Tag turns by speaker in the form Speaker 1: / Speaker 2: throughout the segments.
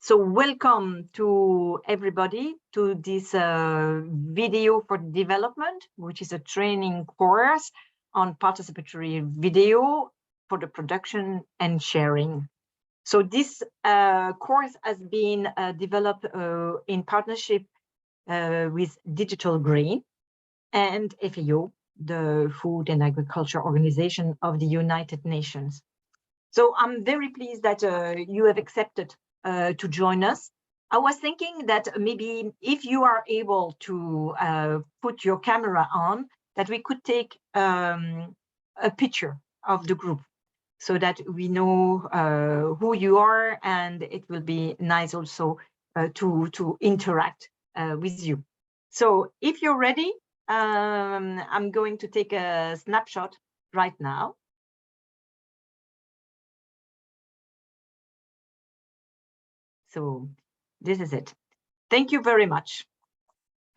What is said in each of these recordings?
Speaker 1: So welcome to everybody to this video for development, which is a training course on participatory video for the production and sharing. So this course has been developed in partnership with Digital Green and FAO, the Food and Agriculture Organization of the United Nations. So I'm very pleased that you have accepted to join us. I was thinking that maybe if you are able to put your camera on, that we could take a picture of the group so that we know who you are, and it will be nice also to interact with you. So if you're ready, I'm going to take a snapshot right now. So this is it. Thank you very much.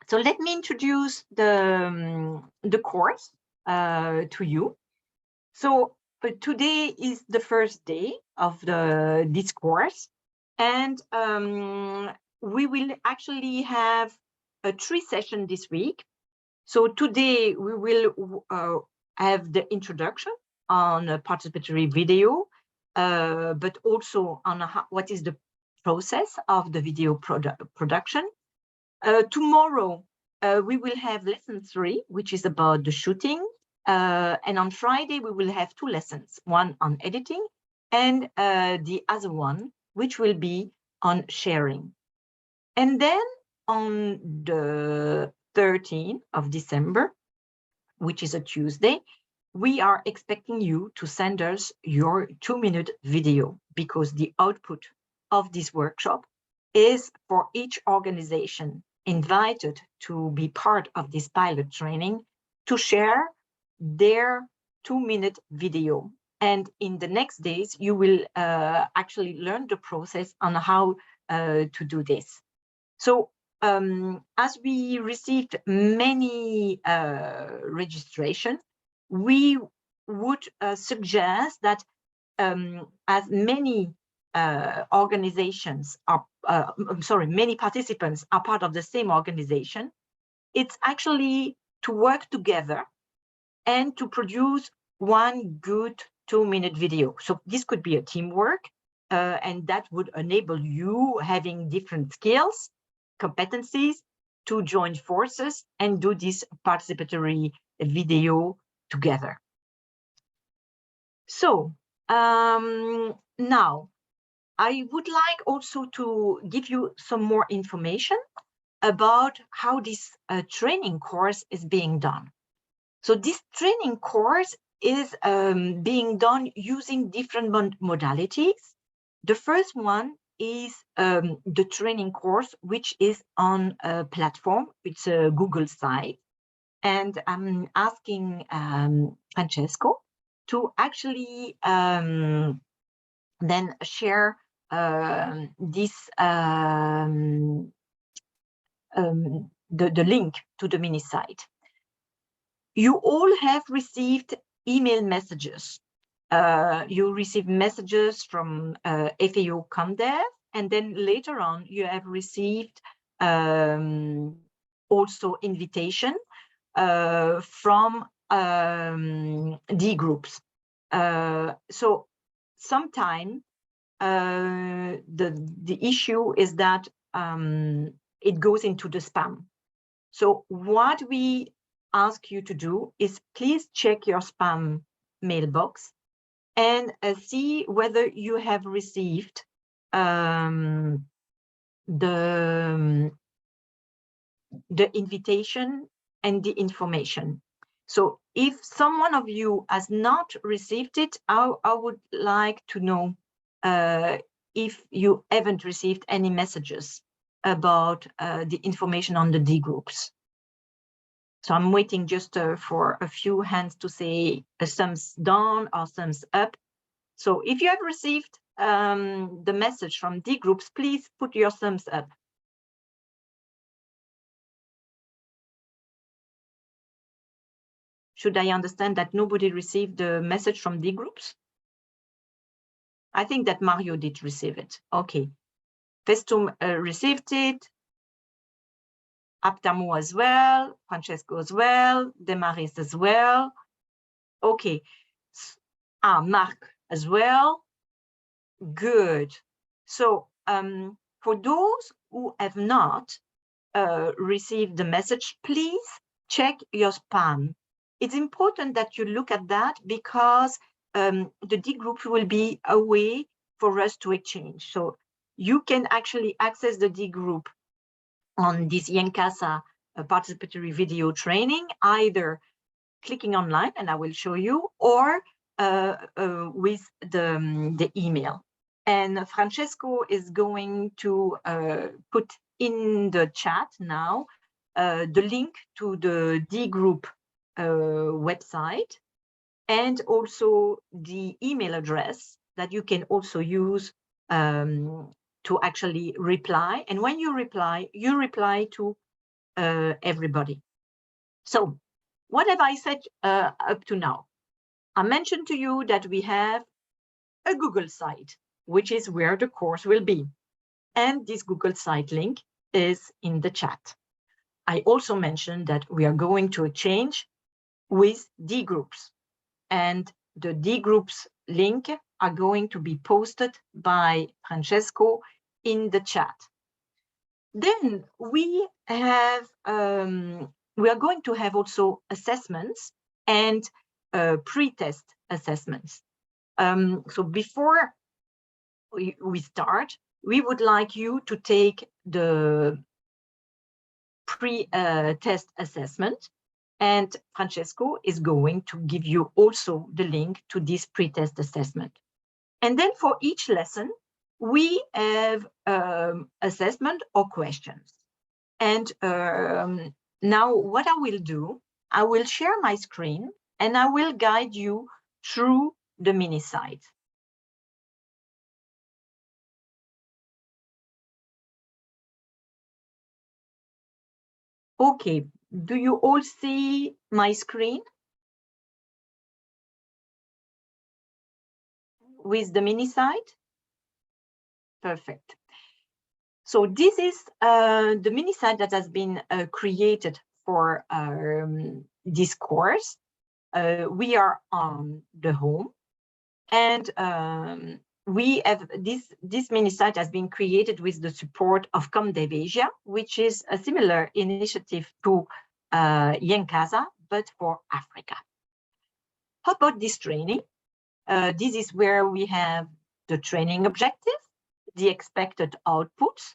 Speaker 1: So let me introduce the course to you. So today is the first day of this course, and we will actually have a 3 sessions this week. So today we will have the introduction on a participatory video, but also on what is the process of the video production. Tomorrow, we will have lesson 3, which is about the shooting. And on Friday, we will have 2 lessons, one on editing and the other one, which will be on sharing. And then on the 13th of December, which is a Tuesday, we are expecting you to send us your 2-minute video, because the output of this workshop is for each organization invited to be part of this pilot training to share their 2-minute video. And in the next days, you will actually learn the process on how to do this. So as we received many registration, we would suggest that as many organizations are, many participants are part of the same organization, it's actually to work together and to produce one good 2-minute video. So this could be a teamwork, and that would enable you having different skills, competencies to join forces and do this participatory video together. So now, I would like also to give you some more information about how this training course is being done. So this training course is being done using different modalities. The first one is the training course, which is on a platform. It's a Google site. And I'm asking Francesco to actually then share the link to the mini site. You all have received email messages. You receive messages from FAO ComDev, and then later on you have received also invitation from D groups. So sometimes the issue is that it goes into the spam. So what we ask you to do is please check your spam mailbox and see whether you have received the invitation and the information. So if someone of you has not received it, I would like to know if you haven't received any messages about the information on the D groups. So I'm waiting just for a few hands to say a thumbs down or thumbs up. So if you have received the message from D groups, please put your thumbs up. Should I understand that nobody received the message from D groups? I think that Mario did receive it. Okay. Festum received it, Aptamo as well, Francesco as well, Demaris as well. Okay, Marc as well. Good. So for those who have not received the message, please check your spam. It's important that you look at that because the D group will be a way for us to exchange. So you can actually access the D group on this YenKasa participatory video training, either clicking online, and I will show you, or with the email. And Francesco is going to put in the chat now the link to the D group website, and also the email address that you can also use to actually reply. And when you reply to everybody. So what have I said up to now? I mentioned to you that we have a Google site, which is where the course will be. And this Google site link is in the chat. I also mentioned that we are going to exchange with D groups, and the D groups link are going to be posted by Francesco in the chat. Then we have we are going to have also assessments and pre-test assessments. So before we start, we would like you to take the pre-test assessment, and Francesco is going to give you also the link to this pre-test assessment. And then for each lesson, we have assessment or questions. And now what I will do, I will share my screen and I will guide you through the mini site. Okay, do you all see my screen with the mini site? Perfect. So this is the mini site that has been created for this course. We are on the home, and we have this mini site has been created with the support of ComDev Asia, which is a similar initiative to YenKasa, but for Africa. How about this training? This is where we have the training objective, the expected outputs,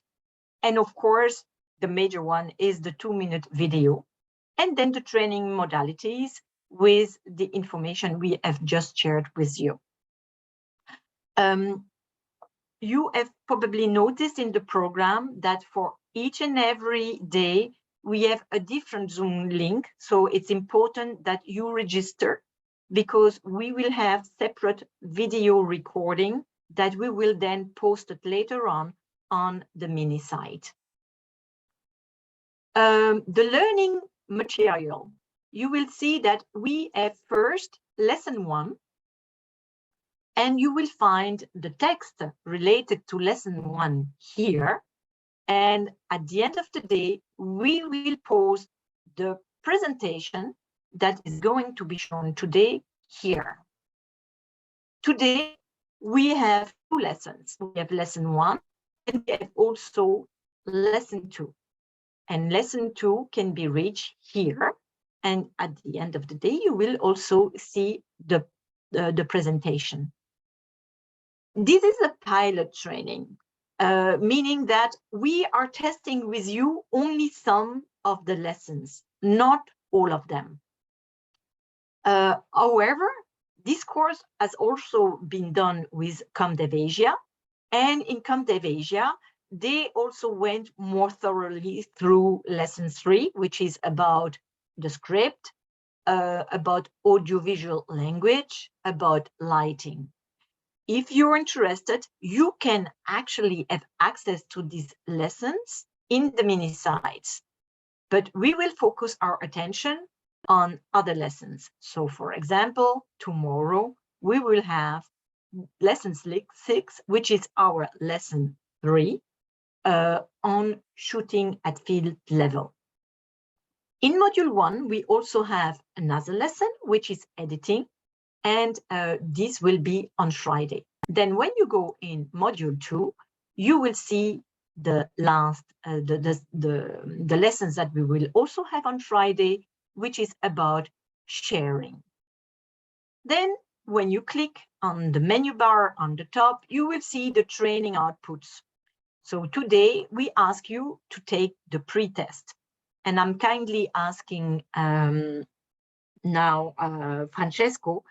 Speaker 1: and of course, the major one is the 2-minute video, and then the training modalities with the information we have just shared with you. You have probably noticed in the program that for each and every day, we have a different Zoom link. So it's important that you register, because we will have separate video recording that we will then post it later on the mini site. The learning material, you will see that we have first lesson 1, and you will find the text related to lesson 1 here. And at the end of the day, we will post the presentation that is going to be shown today here. Today, we have 2 lessons. We have lesson 1, and we have also lesson 2. And lesson 2 can be reached here. And at the end of the day, you will also see the presentation. This is a pilot training, meaning that we are testing with you only some of the lessons, not all of them. However, this course has also been done with ComDev Asia, and in ComDev Asia, they also went more thoroughly through lesson 3, which is about the script, about audiovisual language, about lighting. If you're interested, you can actually have access to these lessons in the mini sites, but we will focus our attention on other lessons. So for example, tomorrow we will have lesson 6, which is our lesson 3, on shooting at field level. In module 1, we also have another lesson, which is editing, and this will be on Friday. Then when you go in module 2, you will see the last, the lessons that we will also have on Friday, which is about sharing. Then when you click on the menu bar on the top, you will see the training outputs. So today we ask you to take the pre-test, and I'm kindly asking now Francesco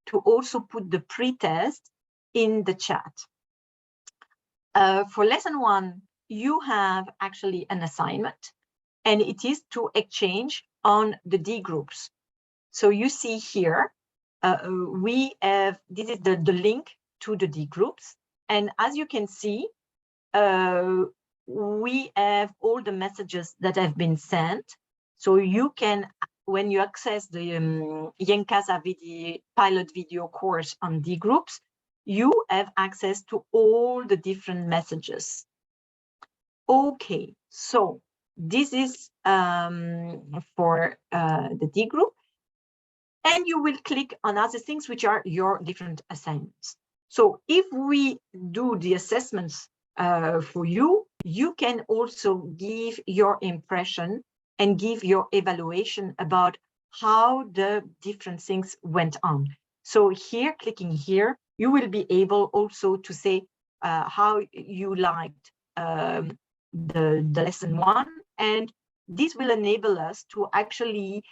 Speaker 1: to also put the pre-test in the chat. For lesson 1, you have actually an assignment, and it is to exchange on the D groups. So you see here, we have, this is the link to the D groups. And as you can see, we have all the messages that have been sent. So you can, when you access the YenKasa video, pilot video course on D groups, you have access to all the different messages. Okay, so this is for the D group. And you will click on other things, which are your different assignments. So if we do the assessments for you, you can also give your impression and give your evaluation about how the different things went on. So here, clicking here, you will be able also to say how you liked the lesson 1, and this will enable us to actually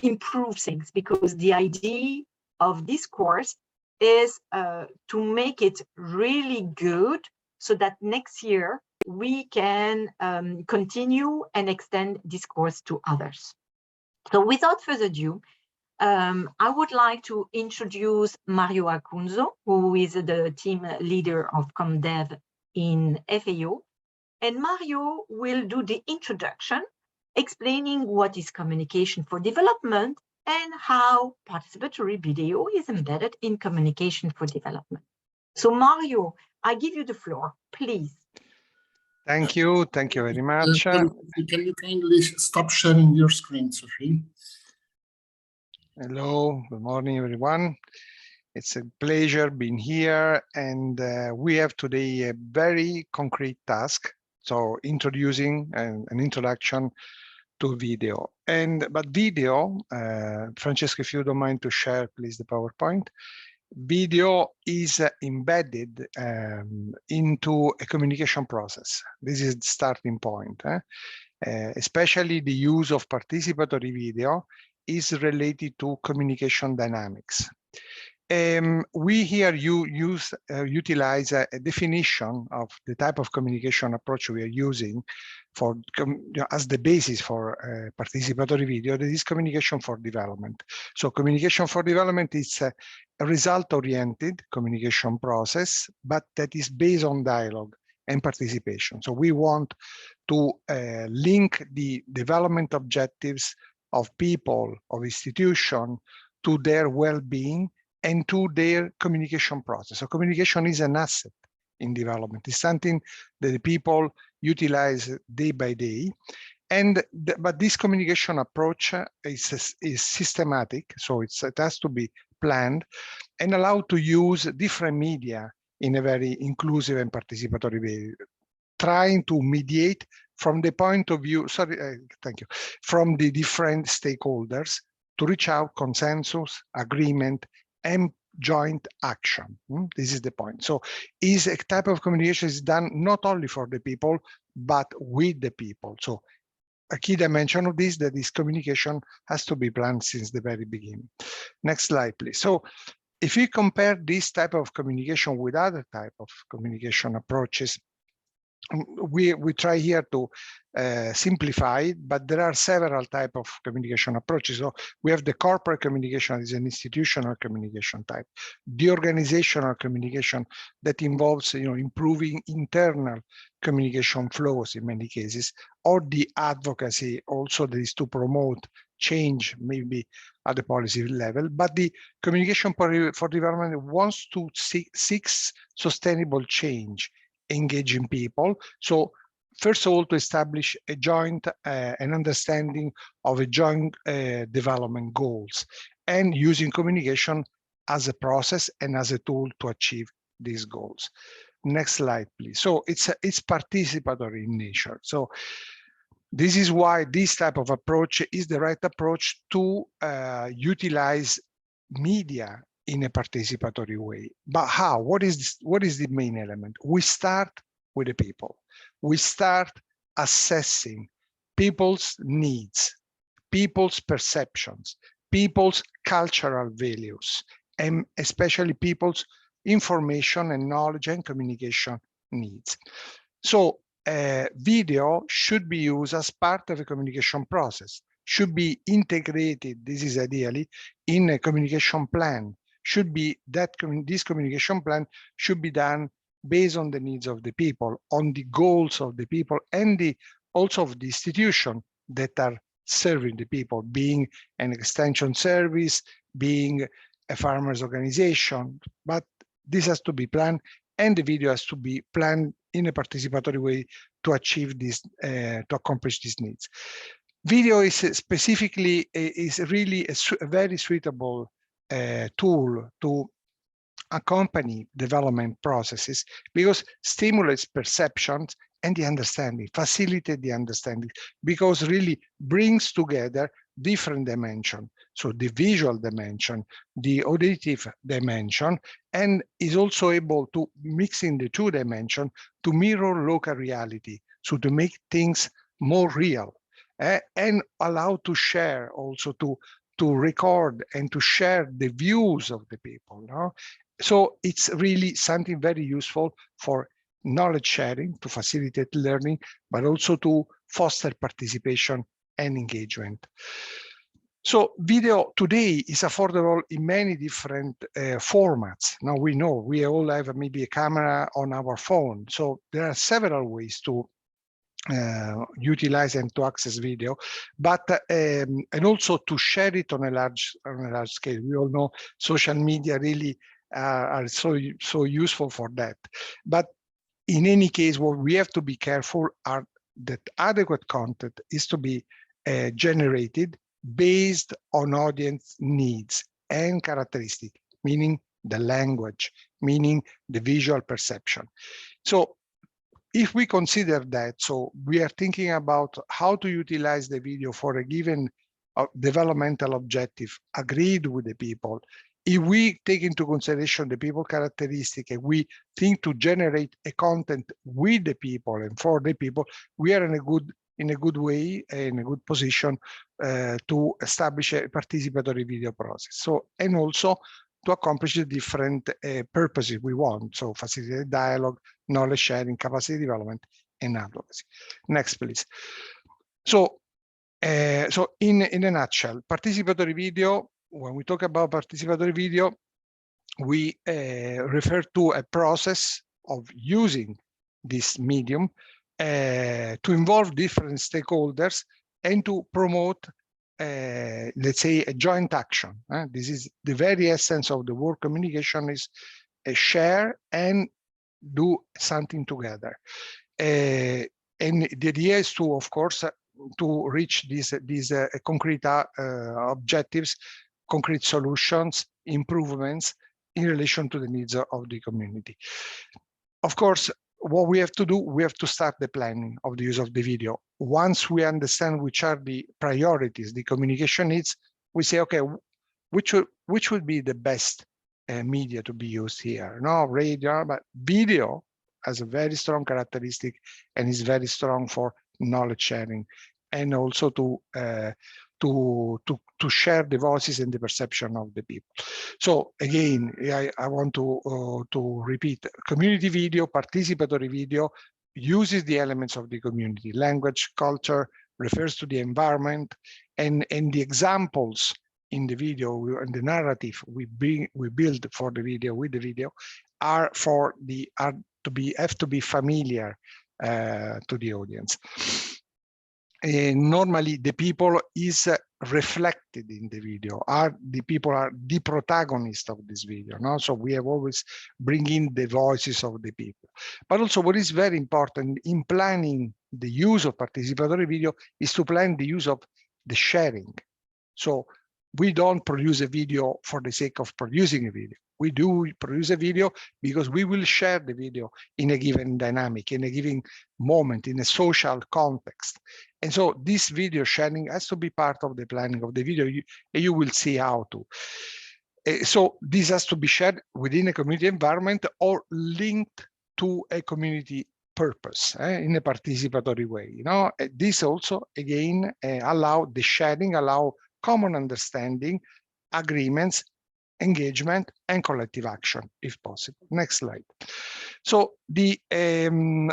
Speaker 1: improve things, because the idea of this course is to make it really good so that next year we can continue and extend this course to others. So without further ado, I would like to introduce Mario Acunzo, who is the team leader of ComDev in FAO. And Mario will do the introduction, explaining what is communication for development and how participatory video is embedded in communication for development. So Mario, I give you the floor, please.
Speaker 2: Thank you very much.
Speaker 3: Can you kindly stop sharing your screen, Sophie?
Speaker 2: Hello, good morning, everyone. It's a pleasure being here, and we have today a very concrete task. So introducing an introduction to video. But video, Francesco, if you don't mind to share, please, the PowerPoint. Video is embedded into a communication process. This is the starting point. Especially the use of participatory video is related to communication dynamics. We here utilize a definition of the type of communication approach we are using for as the basis for participatory video. That is communication for development. So communication for development is a result-oriented communication process, but that is based on dialogue and participation. So we want to link the development objectives of people, of institutions, to their well-being and to their communication process. So communication is an asset in development. It's something that the people utilize day by day. But this communication approach is systematic, so it has to be planned and allowed to use different media in a very inclusive and participatory way, trying to mediate from the point of view, from the different stakeholders to reach out consensus, agreement, and joint action. This is the point. So is a type of communication is done not only for the people, but with the people. So a key dimension of this, that is communication has to be planned since the very beginning. Next slide, please. So if we compare this type of communication with other type of communication approaches, we try here to simplify, but there are several types of communication approaches. So we have the corporate communication is an institutional communication type, the organizational communication that involves improving internal communication flows in many cases, or the advocacy also that is to promote change maybe at the policy level. But the communication for development wants to seek sustainable change, engaging people. So first of all, to establish a joint an understanding of a joint development goals, and using communication as a process and as a tool to achieve these goals. Next slide, please. So it's participatory in nature. So this is why this type of approach is the right approach to utilize media in a participatory way. But how? What is the main element? We start with the people. We start assessing people's needs, people's perceptions, people's cultural values, and especially people's information and knowledge and communication needs. So video should be used as part of a communication process, should be integrated, this is ideally, in a communication plan. Should be that this communication plan should be done based on the needs of the people, on the goals of the people, and also of the institution that are serving the people, being an extension service, being a farmers organization. But this has to be planned, and the video has to be planned in a participatory way to achieve this, to accomplish these needs. Video is specifically, is really a very suitable tool to accompany development processes, because stimulates perceptions and the understanding, facilitate the understanding, because really brings together different dimensions. So the visual dimension, the auditive dimension, and is also able to mix in the two dimensions to mirror local reality, so to make things more real, and allow to share, also to record and to share the views of the people. No? So it's really something very useful for knowledge sharing, to facilitate learning, but also to foster participation and engagement. So video today is affordable in many different formats. Now we know we all have maybe a camera on our phone. So there are several ways to utilize and to access video, but and also to share it on a large scale. We all know social media really are so useful for that. But in any case, what we have to be careful are that adequate content is to be generated based on audience needs and characteristics, meaning the language, meaning the visual perception. So if we consider that, so we are thinking about how to utilize the video for a given developmental objective agreed with the people. If we take into consideration the people characteristic and we think to generate a content with the people and for the people, we are in a good way, in a good position to establish a participatory video process. So, and also to accomplish the different purposes we want. So facilitate dialogue, knowledge sharing, capacity development, and advocacy. Next, please. So, so in a nutshell, participatory video, when we talk about participatory video, we refer to a process of using this medium to involve different stakeholders and to promote, let's say, a joint action. This is the very essence of the word communication, is share and do something together. And the idea is to, of course, to reach these concrete objectives, concrete solutions, improvements in relation to the needs of the community. Of course, what we have to do, we have to start the planning of the use of the video. Once we understand which are the priorities, the communication needs, we say, okay, which would be the best media to be used here? No, radio, but video has a very strong characteristic and is very strong for knowledge sharing, and also to share the voices and the perception of the people. So again, I want to repeat: community video, participatory video, uses the elements of the community, language, culture, refers to the environment, and the examples in the video and the narrative we build for the video with the video have to be familiar to the audience. Normally the people is reflected in the video, the people are the protagonist of this video. No? So we have always bring in the voices of the people. But also what is very important in planning the use of participatory video is to plan the use of the sharing. So we don't produce a video for the sake of producing a video. We do produce a video because we will share the video in a given dynamic, in a given moment, in a social context. And so this video sharing has to be part of the planning of the video, and you will see how to. So this has to be shared within a community environment or linked to a community purpose in a participatory way. This also, again, allow the sharing, allow common understanding, agreements, engagement, and collective action, if possible. Next slide. So the in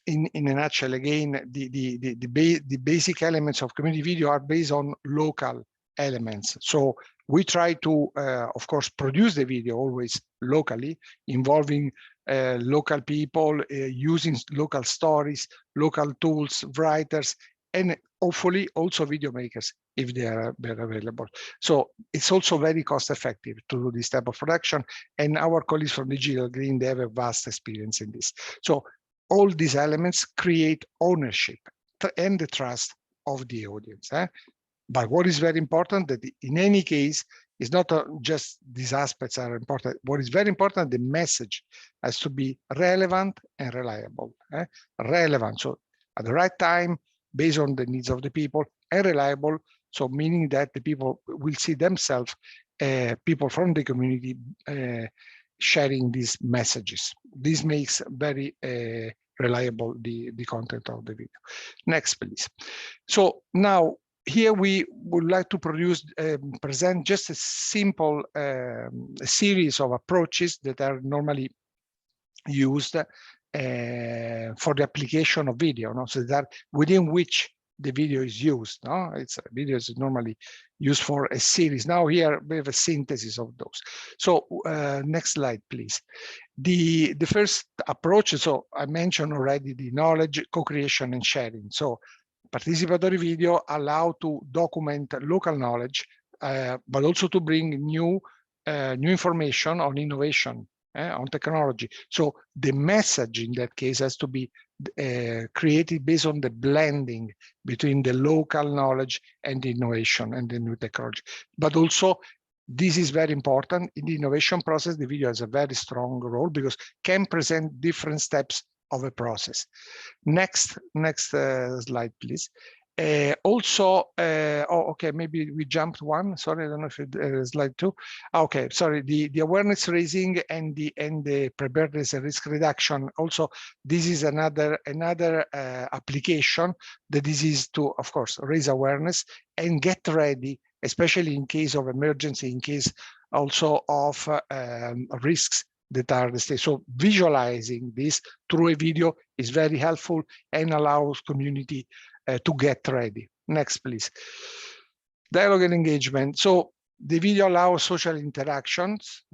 Speaker 2: a nutshell, again, the basic elements of community video are based on local elements. So we try to, of course, produce the video always locally, involving local people, using local stories, local tools, writers, and hopefully also video makers if they are available. So it's also very cost effective to do this type of production. And our colleagues from Digital Green, they have a vast experience in this. So all these elements create ownership and the trust of the audience. But what is very important that in any case, it's not just these aspects are important. What is very important, the message has to be relevant and reliable. Relevant, so at the right time, based on the needs of the people, and reliable, so meaning that the people will see themselves, people from the community sharing these messages. This makes very reliable the content of the video. Next, please. So now, here we would like to present just a simple series of approaches that are normally used for the application of video, so that within which the video is used. Video is normally used for a series. Now here we have a synthesis of those. So next slide, please. The first approach, so I mentioned already the knowledge, co-creation, and sharing. So participatory video allow to document local knowledge, but also to bring new information on innovation, on technology. So the message in that case has to be created based on the blending between the local knowledge and the innovation and the new technology. But also, this is very important in the innovation process. The video has a very strong role because can present different steps of a process. Next slide, please. Okay, maybe we jumped one. Sorry, I don't know if it slide two. Okay, sorry. The awareness raising and the preparedness and risk reduction. Also, this is another application that this is to, of course, raise awareness and get ready, especially in case of emergency, in case also of risks that are the state. So visualizing this through a video is very helpful and allows community to get ready. Next, please. Dialogue and engagement. So the video allows social interactions.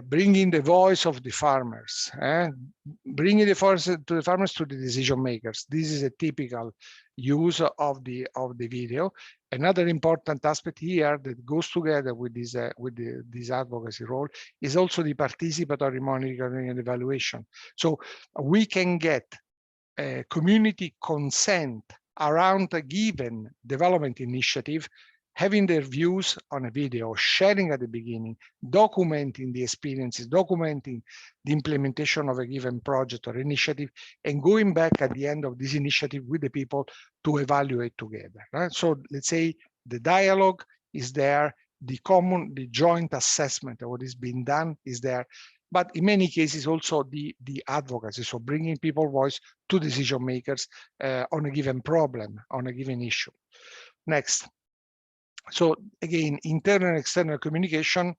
Speaker 2: Bringing the voice of the farmers, bringing the voice to the farmers to the decision makers. This is a typical use of the video. Another important aspect here that goes together with this advocacy role is also the participatory monitoring and evaluation. So we can get community consent around a given development initiative, having their views on a video, sharing at the beginning, documenting the experiences, documenting the implementation of a given project or initiative, and going back at the end of this initiative with the people to evaluate together. Right? So let's say the dialogue is there, the joint assessment of what is being done is there, but in many cases also the advocacy, so bringing people's voice to decision makers on a given problem, on a given issue. Next. So again, internal and external communication,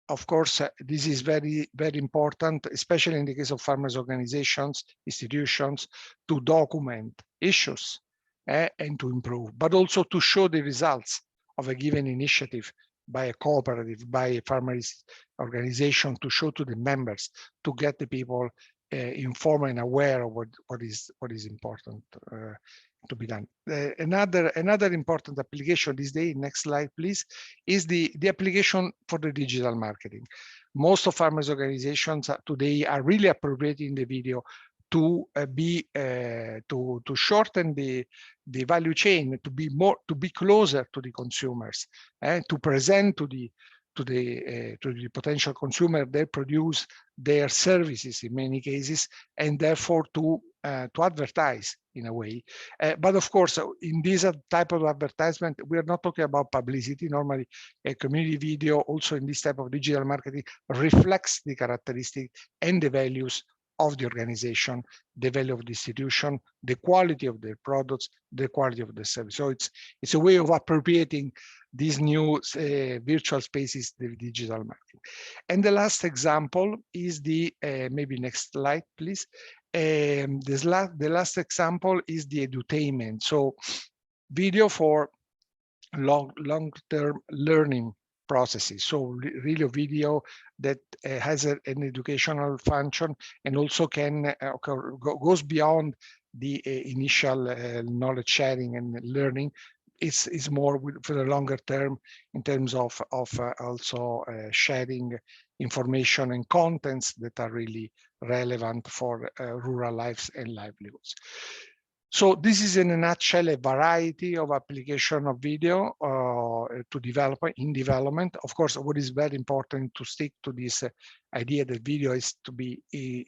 Speaker 2: of course, this is very, very important, especially in the case of farmers' organizations, institutions, to document issues and to improve, but also to show the results of a given initiative by a cooperative, by a farmers' organization, to show to the members, to get the people informed and aware of what is important to be done. Another important application this day, next slide please, is the application for the digital marketing. Most of farmers organizations today are really appropriating the video to shorten the value chain, to be closer to the consumers, and to present to the potential consumer they produce their services in many cases, and therefore to advertise in a way. But of course, in this type of advertisement, we are not talking about publicity. Normally, a community video also in this type of digital marketing reflects the characteristic and the values of the organization, the value of the institution, the quality of their products, the quality of the service. So it's a way of appropriating these new virtual spaces, the digital marketing. And the last example is the, maybe next slide, please. The last example is the edutainment. So video for long-term learning processes. So really a video that has an educational function and also can goes beyond the initial knowledge sharing and learning. It's more for the longer term in terms of also sharing information and contents that are really relevant for rural lives and livelihoods. So this is in a nutshell a variety of application of video to develop in development. Of course, what is very important to stick to this idea that video is to be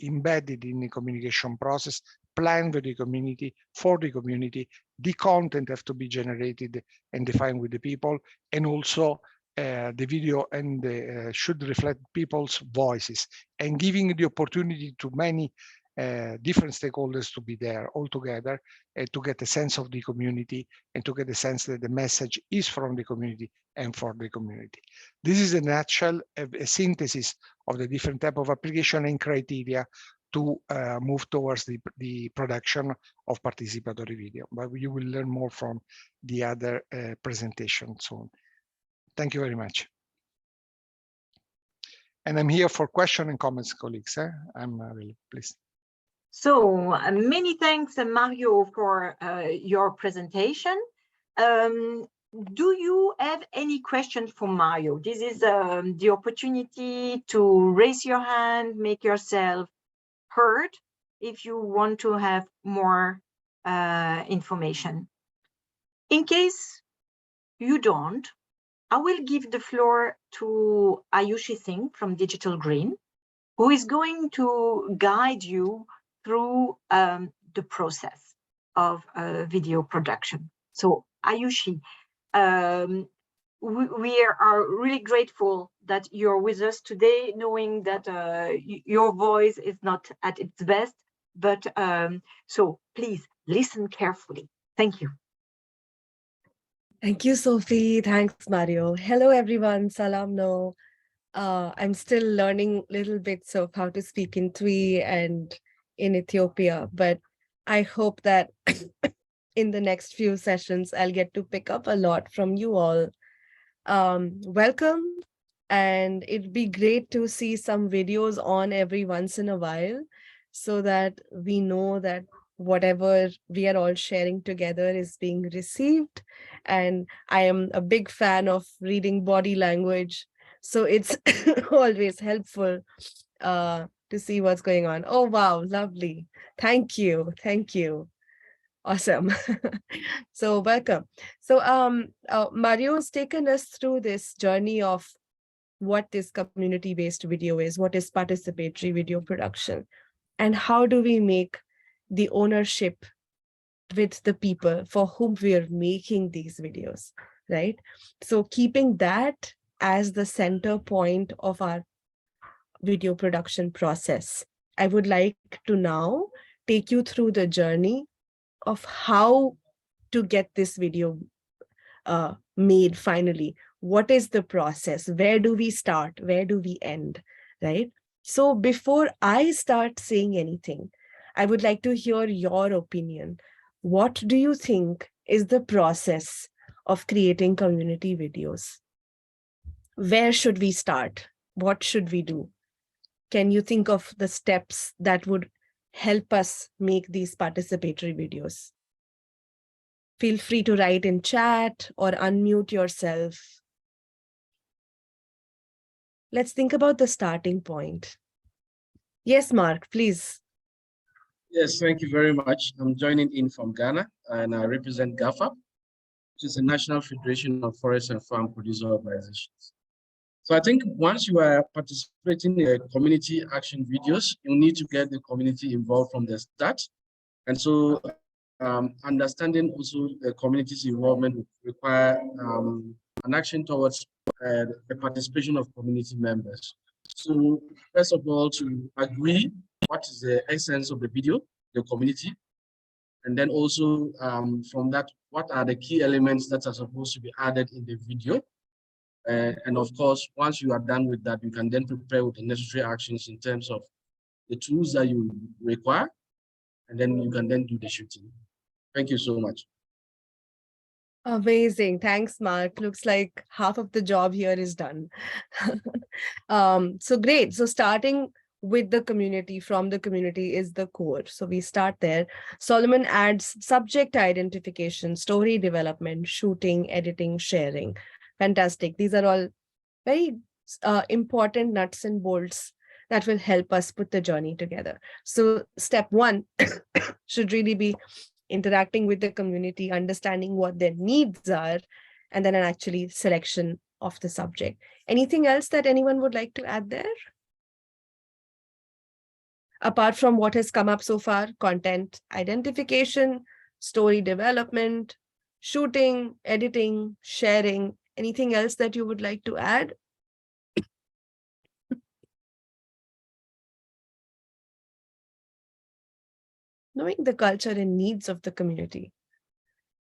Speaker 2: embedded in the communication process, planned with the community, for the community. The content have to be generated and defined with the people, and also the video and should reflect people's voices, and giving the opportunity to many different stakeholders to be there all together, to get a sense of the community and to get a sense that the message is from the community and for the community. This is a nutshell, a synthesis of the different type of application and criteria to move towards the production of participatory video. But you will learn more from the other presentation soon. Thank you very much. And I'm here for questions and comments, colleagues. I'm really pleased.
Speaker 1: So many thanks, Mario, for your presentation. Do you have any questions for Mario? This is the opportunity to raise your hand, make yourself heard if you want to have more information. In case you don't, I will give the floor to Ayushi Singh from Digital Green, who is going to guide you through the process of video production. So Ayushi, we are really grateful that you're with us today, knowing that your voice is not at its best, but so please listen carefully. Thank you.
Speaker 4: Thank you, Sophie. Thanks, Mario. Hello, everyone. Salam no. I'm still learning little bits of how to speak in Twi and in Ethiopia, but I hope that in the next few sessions, I'll get to pick up a lot from you all. Welcome, and it'd be great to see some videos on every once in a while so that we know that whatever we are all sharing together is being received. And I am a big fan of reading body language, so it's always helpful to see what's going on. Oh, wow, lovely. Thank you. Thank you. Awesome. So welcome. So Mario has taken us through this journey of what this community-based video is, what is participatory video production, and how do we make the ownership with the people for whom we are making these videos, right? So keeping that as the center point of our video production process, I would like to now take you through the journey of how to get this video made finally. What is the process? Where do we start? Where do we end, right? So before I start saying anything, I would like to hear your opinion. What do you think is the process of creating community videos? Where should we start? What should we do? Can you think of the steps that would help us make these participatory videos? Feel free to write in chat or unmute yourself. Let's think about the starting point. Yes, Mark, please.
Speaker 5: Yes, thank you very much. I'm joining in from Ghana, and I represent GAFA, which is the National Federation of Forest and Farm Producer Organizations. So I think once you are participating in community action videos, you need to get the community involved from the start. And so understanding also the community's involvement will require an action towards the participation of community members. So first of all, to agree what is the essence of the video, the community, and then also from that, what are the key elements that are supposed to be added in the video. And of course, once you are done with that, you can then prepare with the necessary actions in terms of the tools that you require, and then you can then do the shooting. Thank you so much.
Speaker 4: Amazing. Thanks, Mark. Looks like half of the job here is done. So great. So starting with the community, from the community is the core. So we start there. Solomon adds subject identification, story development, shooting, editing, sharing. Fantastic. These are all very important nuts and bolts that will help us put the journey together. So step one should really be interacting with the community, understanding what their needs are, and then an actually selection of the subject. Anything else that anyone would like to add there? Apart from what has come up so far, content identification, story development, shooting, editing, sharing, anything else that you would like to add? Knowing the culture and needs of the community.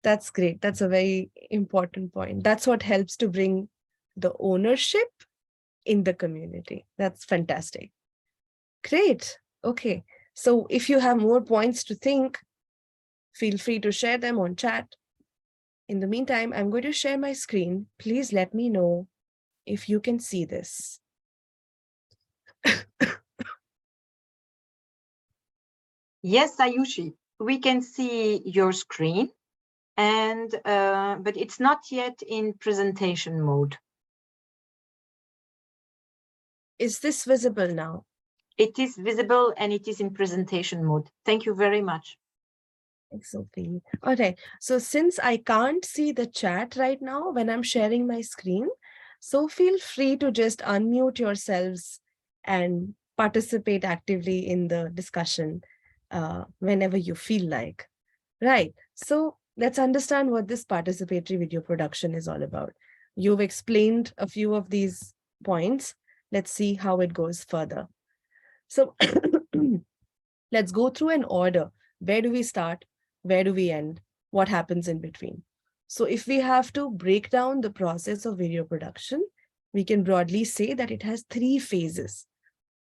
Speaker 4: That's great. That's a very important point. That's what helps to bring the ownership in the community. That's fantastic. Great. Okay. So if you have more points to think, feel free to share them on chat. In the meantime, I'm going to share my screen. Please let me know if you can see this.
Speaker 1: Yes, Ayushi, we can see your screen, and but it's not yet in presentation mode.
Speaker 4: Is this visible now?
Speaker 1: It is visible and it is in presentation mode. Thank you very much.
Speaker 4: Thanks, Sophie. All right. So since I can't see the chat right now when I'm sharing my screen, so feel free to just unmute yourselves and participate actively in the discussion whenever you feel like. Right. So let's understand what this participatory video production is all about. You've explained a few of these points. Let's see how it goes further. So let's go through an order. Where do we start? Where do we end? What happens in between? So if we have to break down the process of video production, we can broadly say that it has three phases.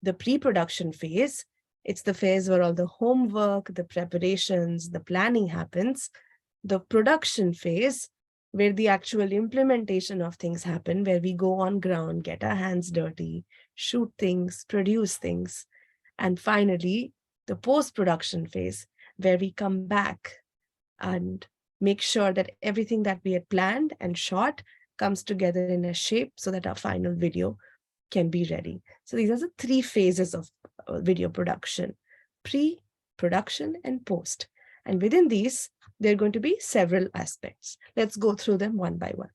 Speaker 4: The pre-production phase, it's the phase where all the homework, the preparations, the planning happens. The production phase, where the actual implementation of things happen, where we go on ground, get our hands dirty, shoot things, produce things. And finally, the post-production phase, where we come back and make sure that everything that we had planned and shot comes together in a shape so that our final video can be ready. So these are the three phases of video production: pre, production, and post. And within these, there are going to be several aspects. Let's go through them one by one.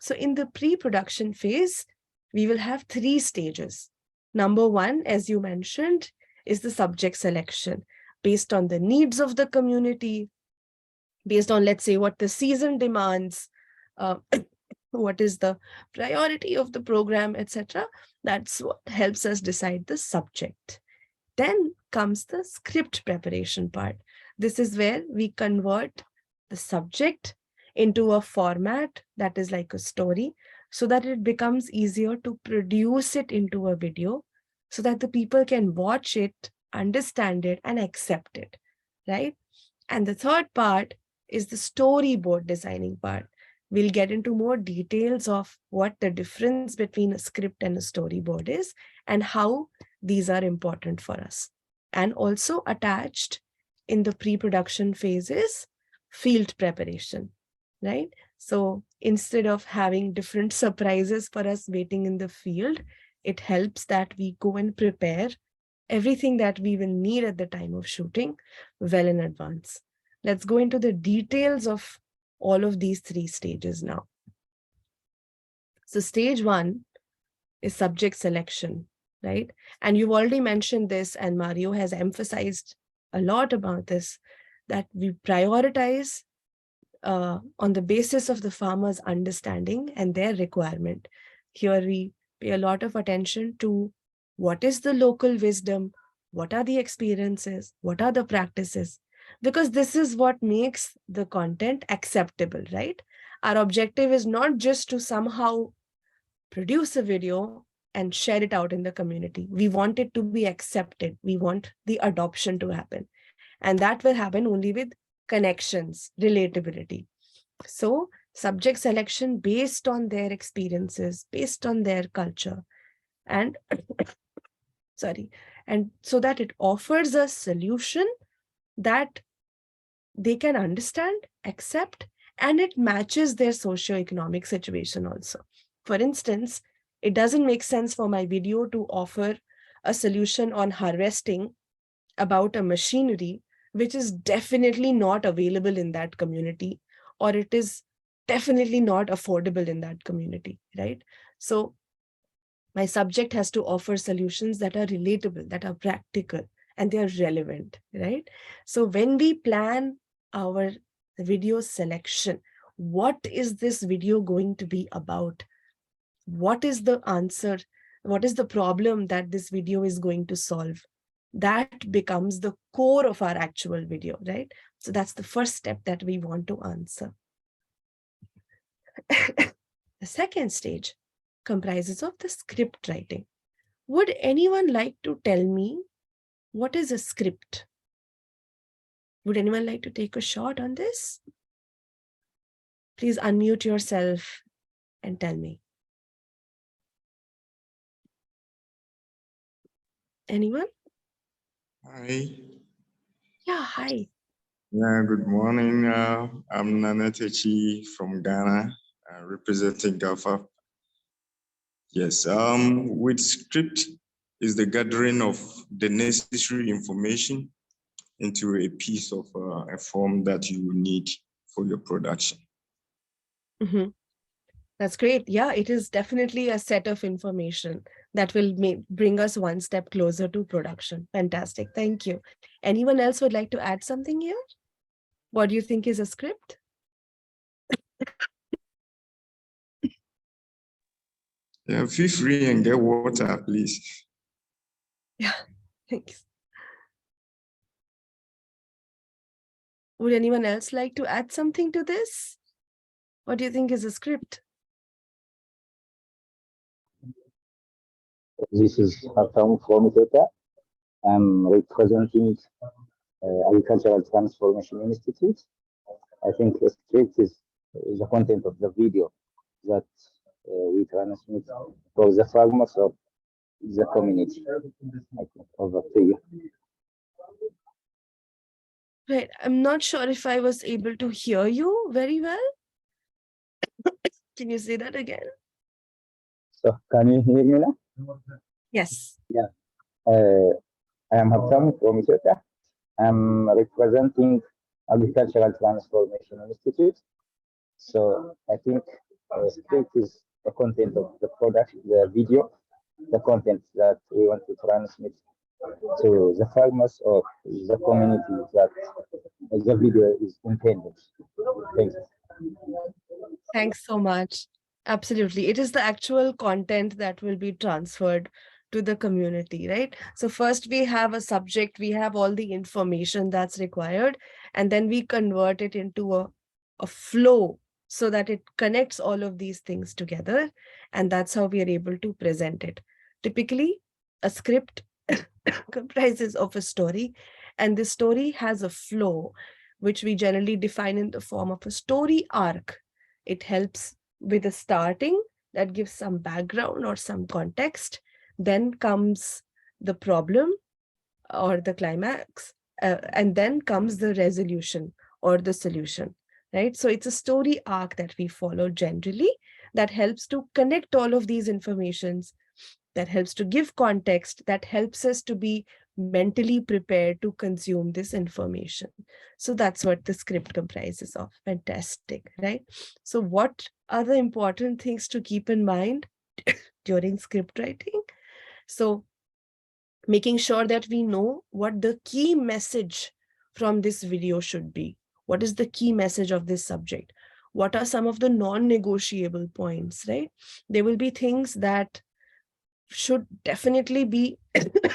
Speaker 4: So in the pre-production phase, we will have three stages. Number one, as you mentioned, is the subject selection based on the needs of the community, based on, let's say, what the season demands, what is the priority of the program, etc. That's what helps us decide the subject. Then comes the script preparation part. This is where we convert the subject into a format that is like a story, so that it becomes easier to produce it into a video, so that the people can watch it, understand it, and accept it, right? And the third part is the storyboard designing part. We'll get into more details of what the difference between a script and a storyboard is and how these are important for us. And also attached in the pre-production phases, field preparation, right? So instead of having different surprises for us waiting in the field, it helps that we go and prepare everything that we will need at the time of shooting well in advance. Let's go into the details of all of these 3 stages now. So stage 1 is subject selection, right? And you've already mentioned this, and Mario has emphasized a lot about this, that we prioritize on the basis of the farmer's understanding and their requirement. Here we pay a lot of attention to what is the local wisdom, what are the experiences, what are the practices, because this is what makes the content acceptable, right? Our objective is not just to somehow produce a video and share it out in the community. We want it to be accepted. We want the adoption to happen. And that will happen only with connections, relatability. So subject selection based on their experiences, based on their culture, and sorry, and so that it offers a solution that they can understand, accept, and it matches their socioeconomic situation also. For instance, it doesn't make sense for my video to offer a solution on harvesting about a machinery which is definitely not available in that community, or it is definitely not affordable in that community, right? So my subject has to offer solutions that are relatable, that are practical, and they are relevant, right? So when we plan our video selection, what is this video going to be about? What is the answer? What is the problem that this video is going to solve? That becomes the core of our actual video, right? So that's the first step that we want to answer. The second stage comprises of the script writing. Would anyone like to tell me what is a script? Would anyone like to take a shot on this? Please unmute yourself and tell me. Anyone?
Speaker 6: Hi.
Speaker 4: Yeah, hi.
Speaker 6: Yeah, good morning. I'm Nanetechi from Ghana, representing GAFA. Yes, with script is the gathering of the necessary information into a piece of a form that you need for your production.
Speaker 4: Mm-hmm. That's great. Yeah, it is definitely a set of information that will bring us one step closer to production. Fantastic. Thank you. Anyone else would like to add something here? What do you think is a script?
Speaker 6: Yeah, feel free and get water, please.
Speaker 4: Yeah, thanks. Would anyone else like to add something to this? What do you think is a script?
Speaker 7: This is Hatam from Ethiopia. I'm representing Agricultural Transformation Institute. I think the script is the content of the video that we transmit for the farmers of the community. Over to you.
Speaker 4: Right. I'm not sure if I was able to hear you very well. Can you say that again?
Speaker 7: So can you hear me now?
Speaker 4: Yes.
Speaker 7: Yeah. I am Hatam from Ethiopia. I'm representing Agricultural Transformation Institute. So I think script is the content of the product, the video, the content that we want to transmit to the farmers or the community that the video is intended. Thanks.
Speaker 4: Thanks so much. Absolutely. It is the actual content that will be transferred to the community, right? So first we have a subject, we have all the information that's required, and then we convert it into a flow so that it connects all of these things together. And that's how we are able to present it. Typically, a script comprises of a story, and the story has a flow, which we generally define in the form of a story arc. It helps with a starting that gives some background or some context. Then comes the problem or the climax, and then comes the resolution or the solution, right? So it's a story arc that we follow generally that helps to connect all of these informations that helps to give context, that helps us to be mentally prepared to consume this information. So that's what the script comprises of. Fantastic, right? So what are the important things to keep in mind during script writing? So making sure that we know what the key message from this video should be. What is the key message of this subject? What are some of the non-negotiable points, right? There will be things that should definitely be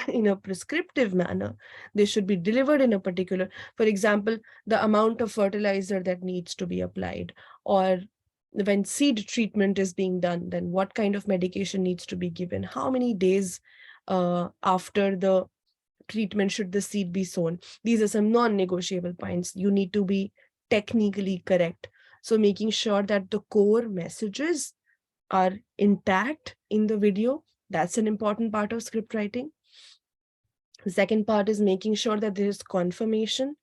Speaker 4: in a prescriptive manner. They should be delivered in a particular, for example, the amount of fertilizer that needs to be applied, or when seed treatment is being done, then what kind of medication needs to be given, how many days after the treatment should the seed be sown. These are some non-negotiable points. You need to be technically correct. So making sure that the core messages are intact in the video, that's an important part of script writing. The second part is making sure that there is confirmation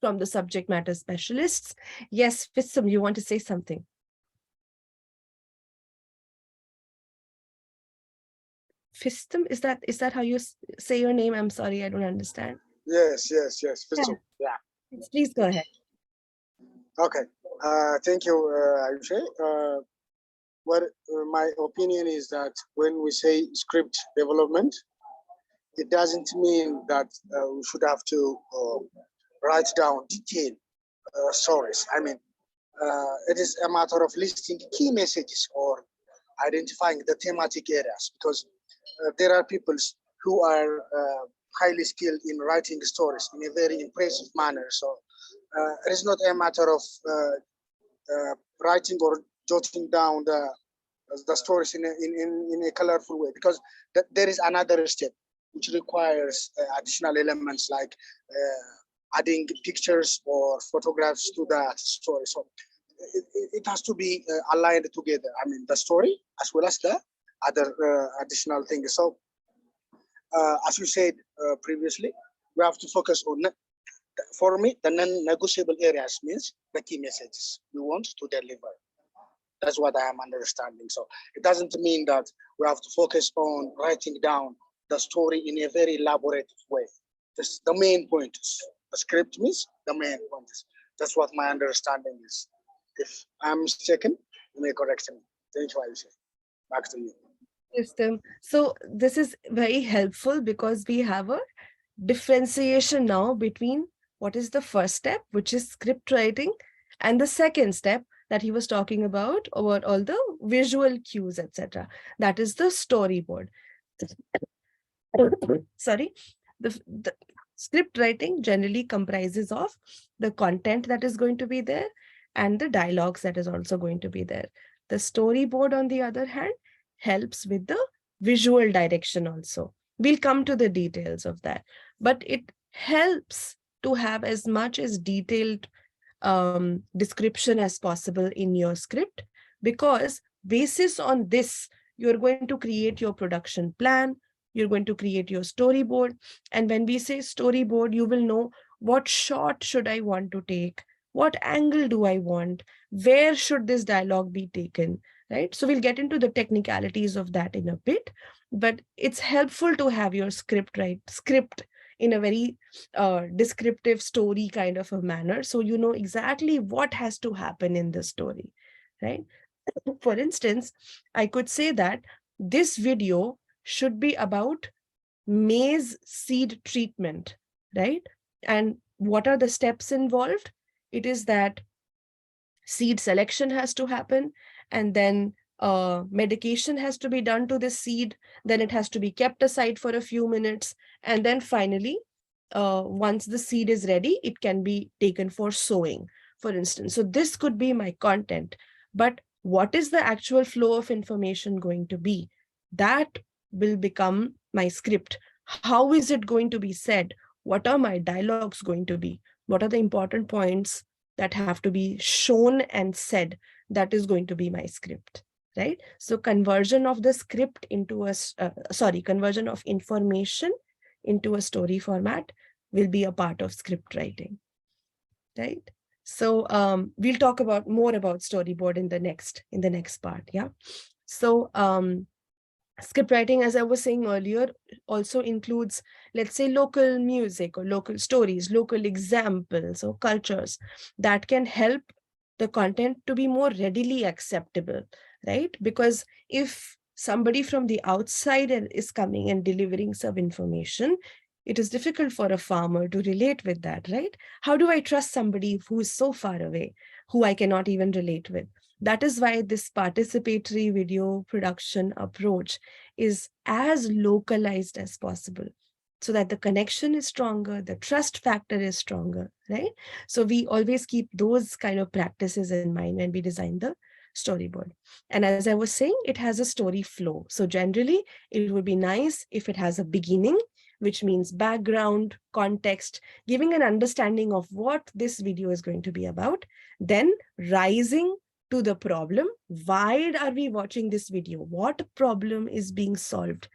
Speaker 4: from the subject matter specialists. Yes, Fissam, you want to say something? Fistum, is that how you say your name? I'm sorry, I don't understand.
Speaker 8: Yes. Fistum. Yeah.
Speaker 4: Please go ahead.
Speaker 8: Okay. Thank you, Ayusha. What my opinion is that when we say script development, it doesn't mean that we should have to write down detailed stories. I mean, it is a matter of listing key messages or identifying the thematic areas, because there are people who are highly skilled in writing stories in a very impressive manner. So it is not a matter of writing or jotting down the stories in a colorful way, because there is another step which requires additional elements like adding pictures or photographs to that story. So it has to be aligned together. I mean, the story as well as the other additional things. So as you said previously, we have to focus on, for me, the non-negotiable areas means the key messages we want to deliver. That's what I am understanding. So it doesn't mean that we have to focus on writing down the story in a very elaborate way. This, the main point is, the script means the main point is. That's what my understanding is. If I'm mistaken, you may correct me. Thank you, Ayusha. Back to you.
Speaker 4: System. So this is very helpful because we have a differentiation now between what is the first step, which is script writing, and the second step that he was talking about all the visual cues, etc. That is the storyboard. Sorry, the script writing generally comprises of the content that is going to be there and the dialogues that is also going to be there. The storyboard, on the other hand, helps with the visual direction also. We'll come to the details of that, but it helps to have as much as detailed description as possible in your script, because basis on this, you're going to create your production plan, you're going to create your storyboard. And when we say storyboard, you will know what shot should I want to take, what angle do I want, where should this dialogue be taken, right? So we'll get into the technicalities of that in a bit, but it's helpful to have your script in a very descriptive story kind of a manner, so you know exactly what has to happen in the story, right? For instance, I could say that this video should be about maize seed treatment, right? And what are the steps involved? It is that seed selection has to happen, and then medication has to be done to the seed, then it has to be kept aside for a few minutes, and then finally, once the seed is ready, it can be taken for sowing, for instance. So this could be my content, but what is the actual flow of information going to be? That will become my script. How is it going to be said? What are my dialogues going to be? What are the important points that have to be shown and said? That is going to be my script, right? So conversion of the script into conversion of information into a story format will be a part of script writing, right? So we'll talk more about storyboard in the next part. Yeah. So Script writing, as I was saying earlier, also includes, let's say, local music or local stories, local examples or cultures that can help the content to be more readily acceptable, right? Because if somebody from the outside is coming and delivering some information, it is difficult for a farmer to relate with that, right? How do I trust somebody who is so far away, who I cannot even relate with? That is why this participatory video production approach is as localized as possible, so that the connection is stronger, the trust factor is stronger, right? So we always keep those kind of practices in mind when we design the storyboard. And as I was saying, it has a story flow. So generally, it would be nice if it has a beginning, which means background, context, giving an understanding of what this video is going to be about, then rising to the problem. Why are we watching this video? What problem is being solved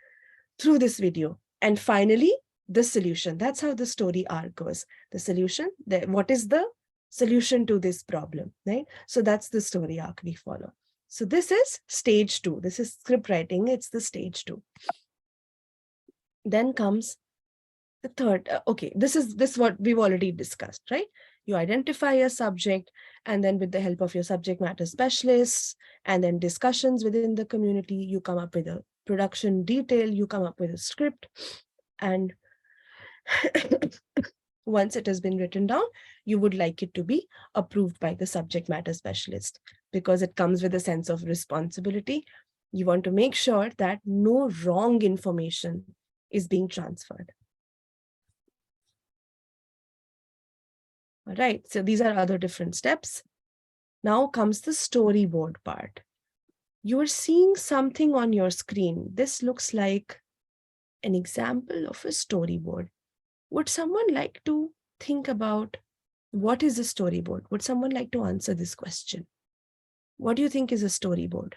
Speaker 4: through this video? And finally, the solution. That's how the story arc goes. The solution, what is the solution to this problem, right? So that's the story arc we follow. So this is stage 2. This is script writing. It's the stage 2. Then comes the third. Okay, this is what we've already discussed, right? You identify a subject, and then with the help of your subject matter specialists and then discussions within the community, you come up with a production detail, you come up with a script, and once it has been written down, you would like it to be approved by the subject matter specialist, because it comes with a sense of responsibility. You want to make sure that no wrong information is being transferred. All right, so these are other different steps. Now comes the storyboard part. You are seeing something on your screen. This looks like an example of a storyboard. Would someone like to think about what is a storyboard? Would someone like to answer this question? What do you think is a storyboard?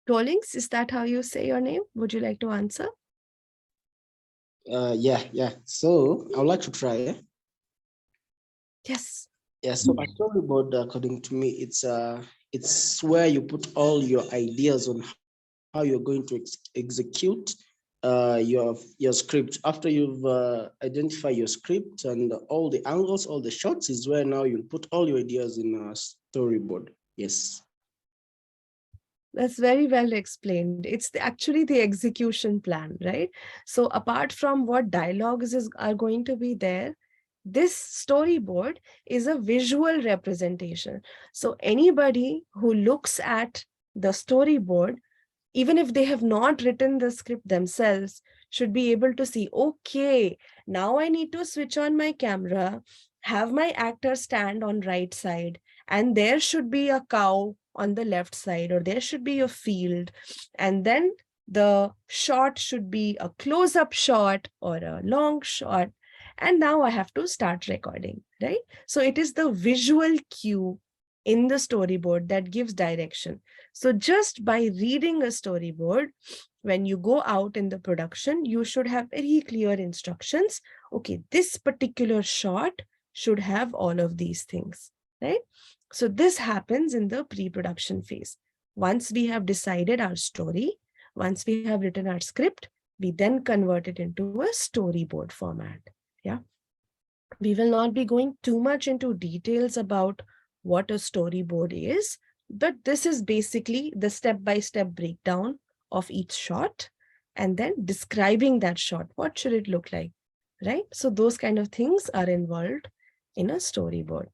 Speaker 4: Rawlings, is that how you say your name? Would you like to answer?
Speaker 9: Yeah. So I would like to try.
Speaker 4: Yes.
Speaker 9: Yeah. So a storyboard, according to me, it's where you put all your ideas on how you're going to execute your script. After you've identified your script and all the angles, all the shots, is where now you'll put all your ideas in a storyboard. Yes.
Speaker 4: That's very well explained. It's actually the execution plan, right? So apart from what dialogues are going to be there, this storyboard is a visual representation. So anybody who looks at the storyboard, even if they have not written the script themselves, should be able to see, okay, now I need to switch on my camera, have my actor stand on right side, and there should be a cow on the left side, or there should be a field, and then the shot should be a close-up shot or a long shot, and now I have to start recording, right? So it is the visual cue in the storyboard that gives direction. So just by reading a storyboard, when you go out in the production, you should have very clear instructions. Okay, this particular shot should have all of these things, right? So this happens in the pre-production phase. Once we have decided our story, once we have written our script, we then convert it into a storyboard format. Yeah. We will not be going too much into details about what a storyboard is, but this is basically the step-by-step breakdown of each shot and then describing that shot. What should it look like, right? So those kind of things are involved in a storyboard.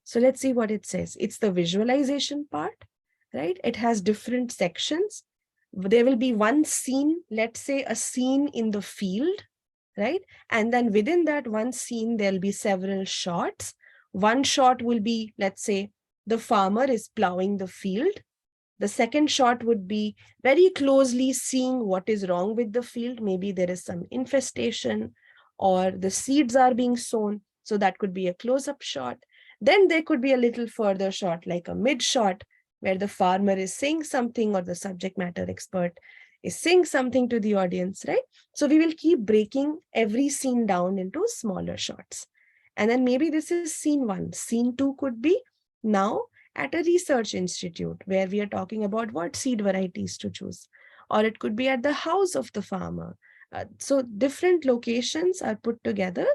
Speaker 4: So let's see what it says. It's the visualization part, right? It has different sections. There will be one scene, let's say a scene in the field, right? And then within that one scene, there'll be several shots. One shot will be, let's say, the farmer is plowing the field. The second shot would be very closely seeing what is wrong with the field. Maybe there is some infestation or the seeds are being sown. So that could be a close-up shot. Then there could be a little further shot, like a mid shot, where the farmer is saying something or the subject matter expert is saying something to the audience, right? So we will keep breaking every scene down into smaller shots. And then maybe this is scene 1. Scene 2 could be now at a research institute where we are talking about what seed varieties to choose. Or it could be at the house of the farmer. So different locations are put together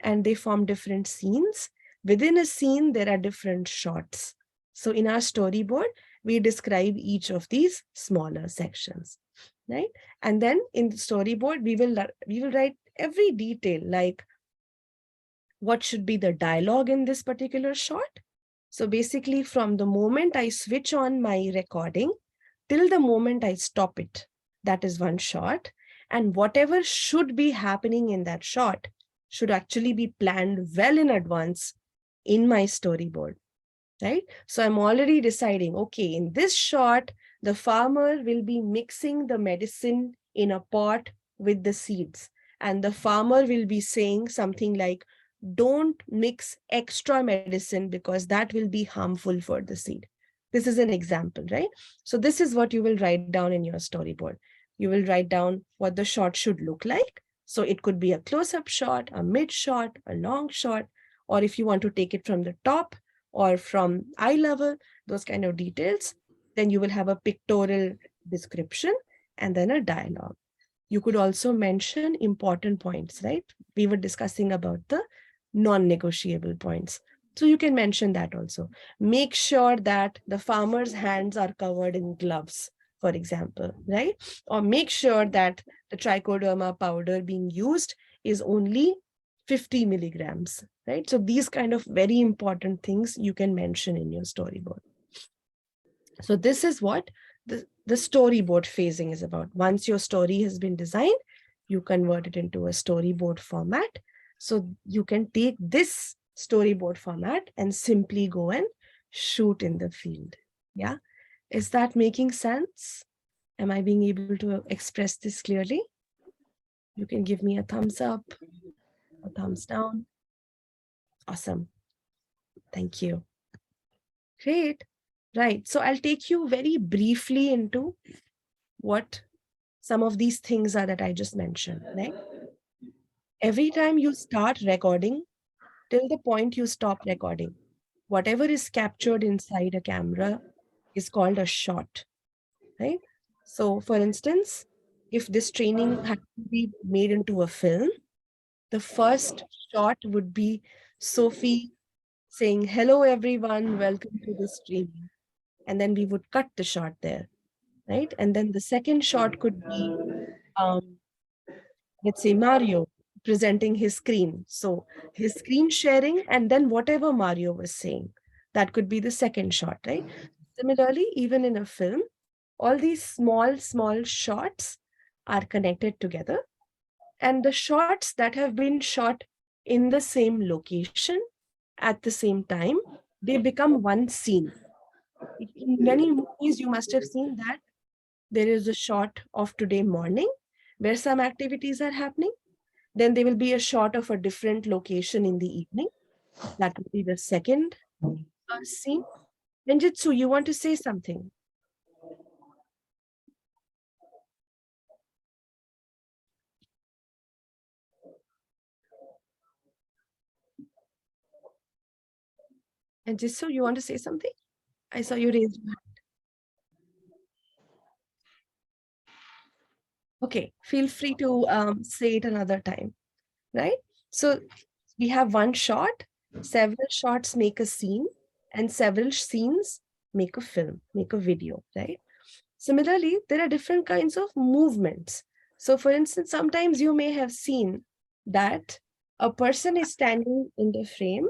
Speaker 4: and they form different scenes. Within a scene, there are different shots. So in our storyboard, we describe each of these smaller sections, right? And then in the storyboard, we will write every detail, like what should be the dialogue in this particular shot. So basically, from the moment I switch on my recording till the moment I stop it, that is one shot. And whatever should be happening in that shot should actually be planned well in advance in my storyboard, right? So I'm already deciding, okay, in this shot, the farmer will be mixing the medicine in a pot with the seeds. And the farmer will be saying something like, don't mix extra medicine because that will be harmful for the seed. This is an example, right? So this is what you will write down in your storyboard. You will write down what the shot should look like. So it could be a close-up shot, a mid shot, a long shot, or if you want to take it from the top or from eye level, those kind of details, then you will have a pictorial description and then a dialogue. You could also mention important points, right? We were discussing about the non-negotiable points. So you can mention that also. Make sure that the farmer's hands are covered in gloves, for example, right? Or make sure that the trichoderma powder being used is only 50 milligrams, right? So these kind of very important things you can mention in your storyboard. So this is what the storyboard phasing is about. Once your story has been designed, you convert it into a storyboard format. So you can take this storyboard format and simply go and shoot in the field. Yeah. Is that making sense? Am I being able to express this clearly? You can give me a thumbs up, a thumbs down. Awesome. Thank you. Great. Right. So I'll take you very briefly into what some of these things are that I just mentioned, right? Every time you start recording, till the point you stop recording, whatever is captured inside a camera is called a shot, right? So for instance, if this training had to be made into a film, the first shot would be Sophie saying, hello, everyone, welcome to this training. And then we would cut the shot there, right? And then the second shot could be, let's say, Mario presenting his screen. So his screen sharing and then whatever Mario was saying, that could be the second shot, right? Similarly, even in a film, all these small shots are connected together. And the shots that have been shot in the same location at the same time, they become one scene. In many movies, you must have seen that there is a shot of today morning where some activities are happening. Then there will be a shot of a different location in the evening. That would be the second scene. Nenjutsu, you want to say something? Nenjutsu, you want to say something? I saw you raise your hand. Okay, feel free to say it another time, right? So we have one shot, several shots make a scene, and several scenes make a film, make a video, right? Similarly, there are different kinds of movements. So for instance, sometimes you may have seen that a person is standing in the frame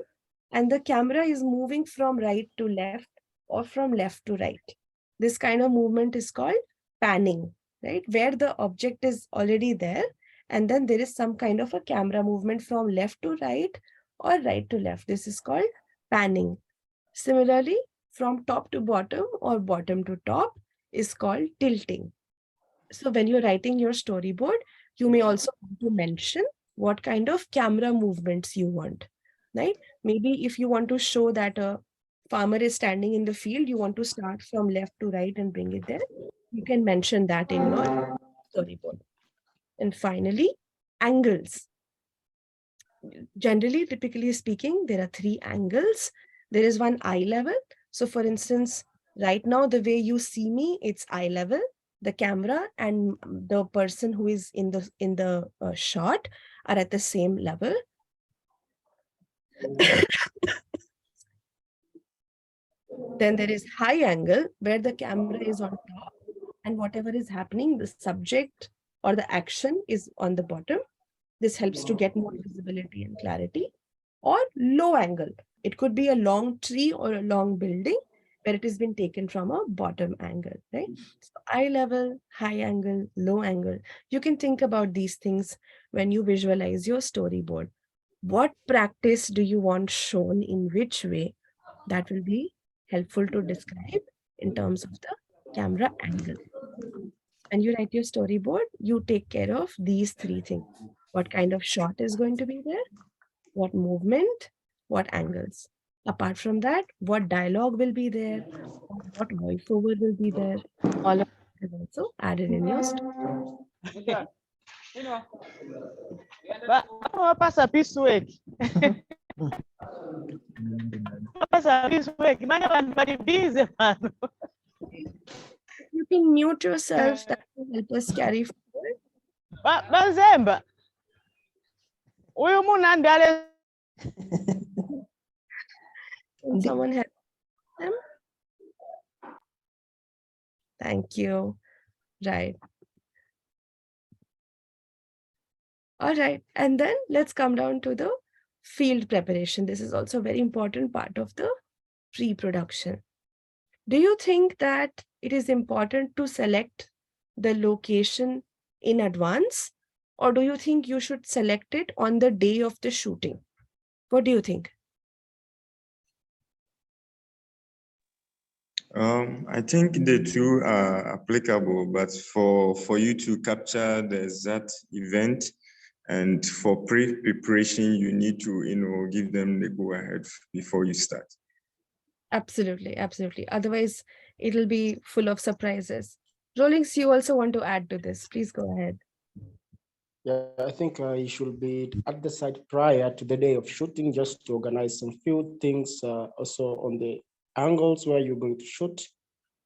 Speaker 4: and the camera is moving from right to left or from left to right. This kind of movement is called panning, right? Where the object is already there and then there is some kind of a camera movement from left to right or right to left. This is called panning. Similarly, from top to bottom or bottom to top is called tilting. So when you're writing your storyboard, you may also want to mention what kind of camera movements you want, right? Maybe if you want to show that a farmer is standing in the field, you want to start from left to right and bring it there. You can mention that in your storyboard. And finally, angles. generally, typically speaking, there are 3 angles. There is one eye level. So for instance, right now, the way you see me, it's eye level. The camera and the person who is in the shot are at the same level. Then there is high angle where the camera is on top and whatever is happening, the subject or the action is on the bottom. This helps to get more visibility and clarity. Or low angle. It could be a long tree or a long building where it has been taken from a bottom angle, right? So eye level, high angle, low angle. You can think about these things when you visualize your storyboard. What practice do you want shown in which way? That will be helpful to describe in terms of the camera angle. When you write your storyboard, you take care of these 3 things. What kind of shot is going to be there? What movement, what angles. Apart from that, what dialogue will be there, what voiceover will be there. All of that is also added in your story.
Speaker 10: Passa piece work. Passa piece work. Man, very busy, man.
Speaker 4: You can mute yourself. That will help us carry forward.
Speaker 10: Bazemba. Uyu munandale.
Speaker 4: Can someone help them? Thank you. Right. All right. And then let's come down to the field preparation. This is also a very important part of the pre-production. Do you think that it is important to select the location in advance, or do you think you should select it on the day of the shooting? What do you think?
Speaker 6: I think the two are applicable, but for you to capture the exact event and for pre-preparation, you need to, give them the go-ahead before you start.
Speaker 4: Absolutely, absolutely. Otherwise, it'll be full of surprises. Rollings, you also want to add to this. Please go ahead.
Speaker 9: Yeah, I think you should be at the site prior to the day of shooting, just to organize some few things also on the angles where you're going to shoot,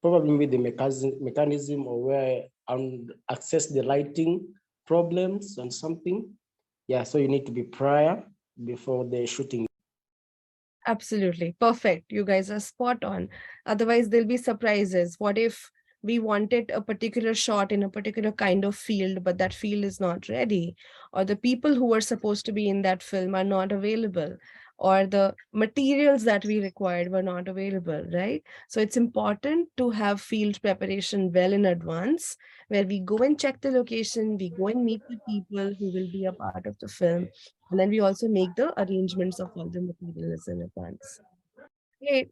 Speaker 9: probably with the mechanism or where and access the lighting problems and something. Yeah, so you need to be prior before the shooting.
Speaker 4: Absolutely. Perfect. You guys are spot on. Otherwise, there'll be surprises. What if we wanted a particular shot in a particular kind of field, but that field is not ready, or the people who are supposed to be in that film are not available, or the materials that we required were not available, right? So it's important to have field preparation well in advance, where we go and check the location, we go and meet the people who will be a part of the film, and then we also make the arrangements of all the materials in advance. Okay.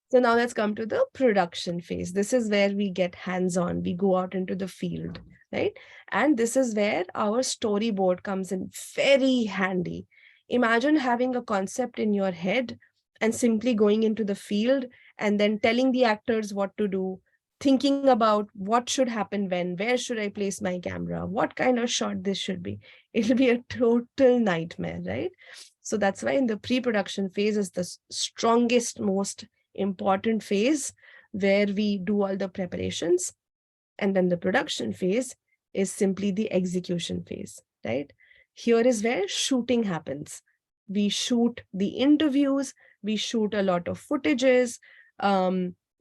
Speaker 4: So now let's come to the production phase. This is where we get hands-on. We go out into the field, right? And this is where our storyboard comes in very handy. Imagine having a concept in your head and simply going into the field and then telling the actors what to do, thinking about what should happen when, where should I place my camera, what kind of shot this should be. It'll be a total nightmare, right? So that's why in the pre-production phase is the strongest, most important phase where we do all the preparations. And then the production phase is simply the execution phase, right? Here is where shooting happens. We shoot the interviews, we shoot a lot of footages,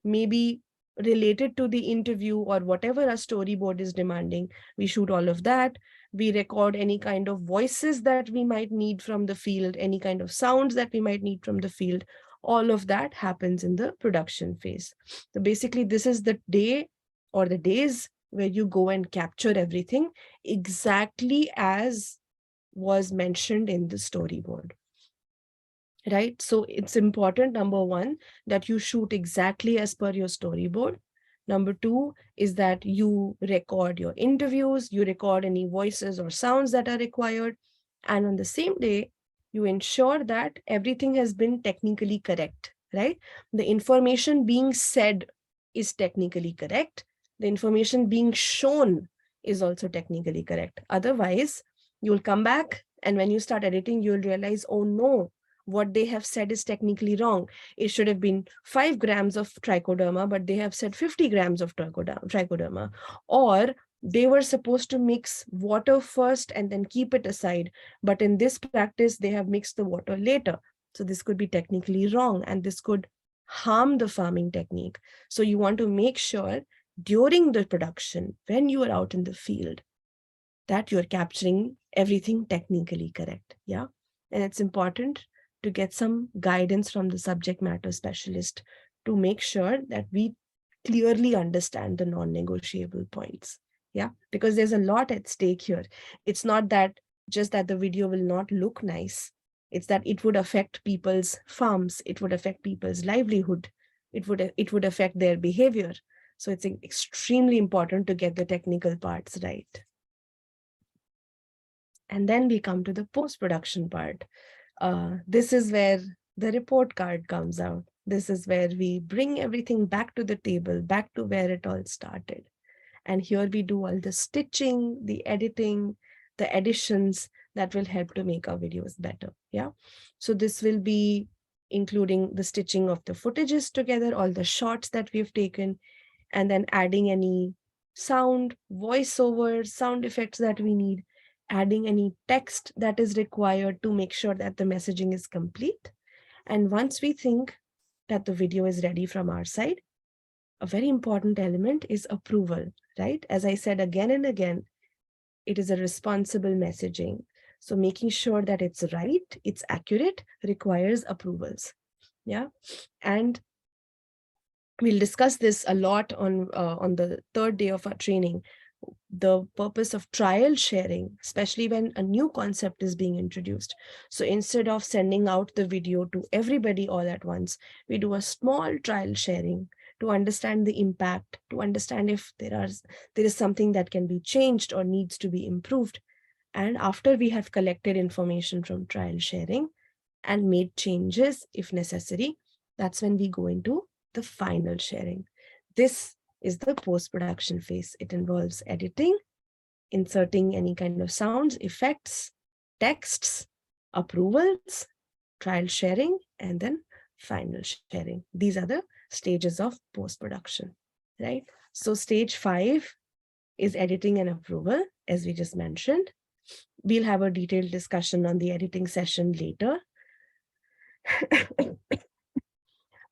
Speaker 4: maybe related to the interview or whatever our storyboard is demanding. We shoot all of that. We record any kind of voices that we might need from the field, any kind of sounds that we might need from the field. All of that happens in the production phase. So basically, this is the day or the days where you go and capture everything exactly as was mentioned in the storyboard. Right? So it's important, number one, that you shoot exactly as per your storyboard. Number two is that you record your interviews, you record any voices or sounds that are required. And on the same day, you ensure that everything has been technically correct, right? The information being said is technically correct. The information being shown is also technically correct. Otherwise, you'll come back And when you start editing, you'll realize, oh no, what they have said is technically wrong. It should have been 5 grams of trichoderma, but they have said 50 grams of trichoderma. Or they were supposed to mix water first and then keep it aside. But in this practice, they have mixed the water later. So this could be technically wrong, and this could harm the farming technique. So you want to make sure during the production, when you are out in the field, that you're capturing everything technically correct. Yeah. And it's important to get some guidance from the subject matter specialist to make sure that we clearly understand the non-negotiable points. Yeah, because there's a lot at stake here. It's not that just that the video will not look nice. It's that it would affect people's farms. It would affect people's livelihood. It would affect their behavior. So it's extremely important to get the technical parts right. And then we come to the post-production part. This is where the report card comes out. This is where we bring everything back to the table, back to where it all started. And here we do all the stitching, the editing, the additions that will help to make our videos better. Yeah. So this will be including the stitching of the footages together, all the shots that we've taken, and then adding any sound, voiceover, sound effects that we need, adding any text that is required to make sure that the messaging is complete. And once we think that the video is ready from our side, a very important element is approval, right? As I said again and again, it is a responsible messaging. So making sure that it's right, it's accurate, requires approvals. Yeah. And we'll discuss this a lot on the third day of our training. The purpose of trial sharing, especially when a new concept is being introduced. So instead of sending out the video to everybody all at once, we do a small trial sharing to understand the impact, to understand if there is something that can be changed or needs to be improved. And after we have collected information from trial sharing and made changes if necessary, that's when we go into the final sharing. This is the post-production phase. It involves editing, inserting any kind of sounds, effects, texts, approvals, trial sharing, and then final sharing. These are the stages of post-production, right? So stage 5 is editing and approval, as we just mentioned. We'll have a detailed discussion on the editing session later.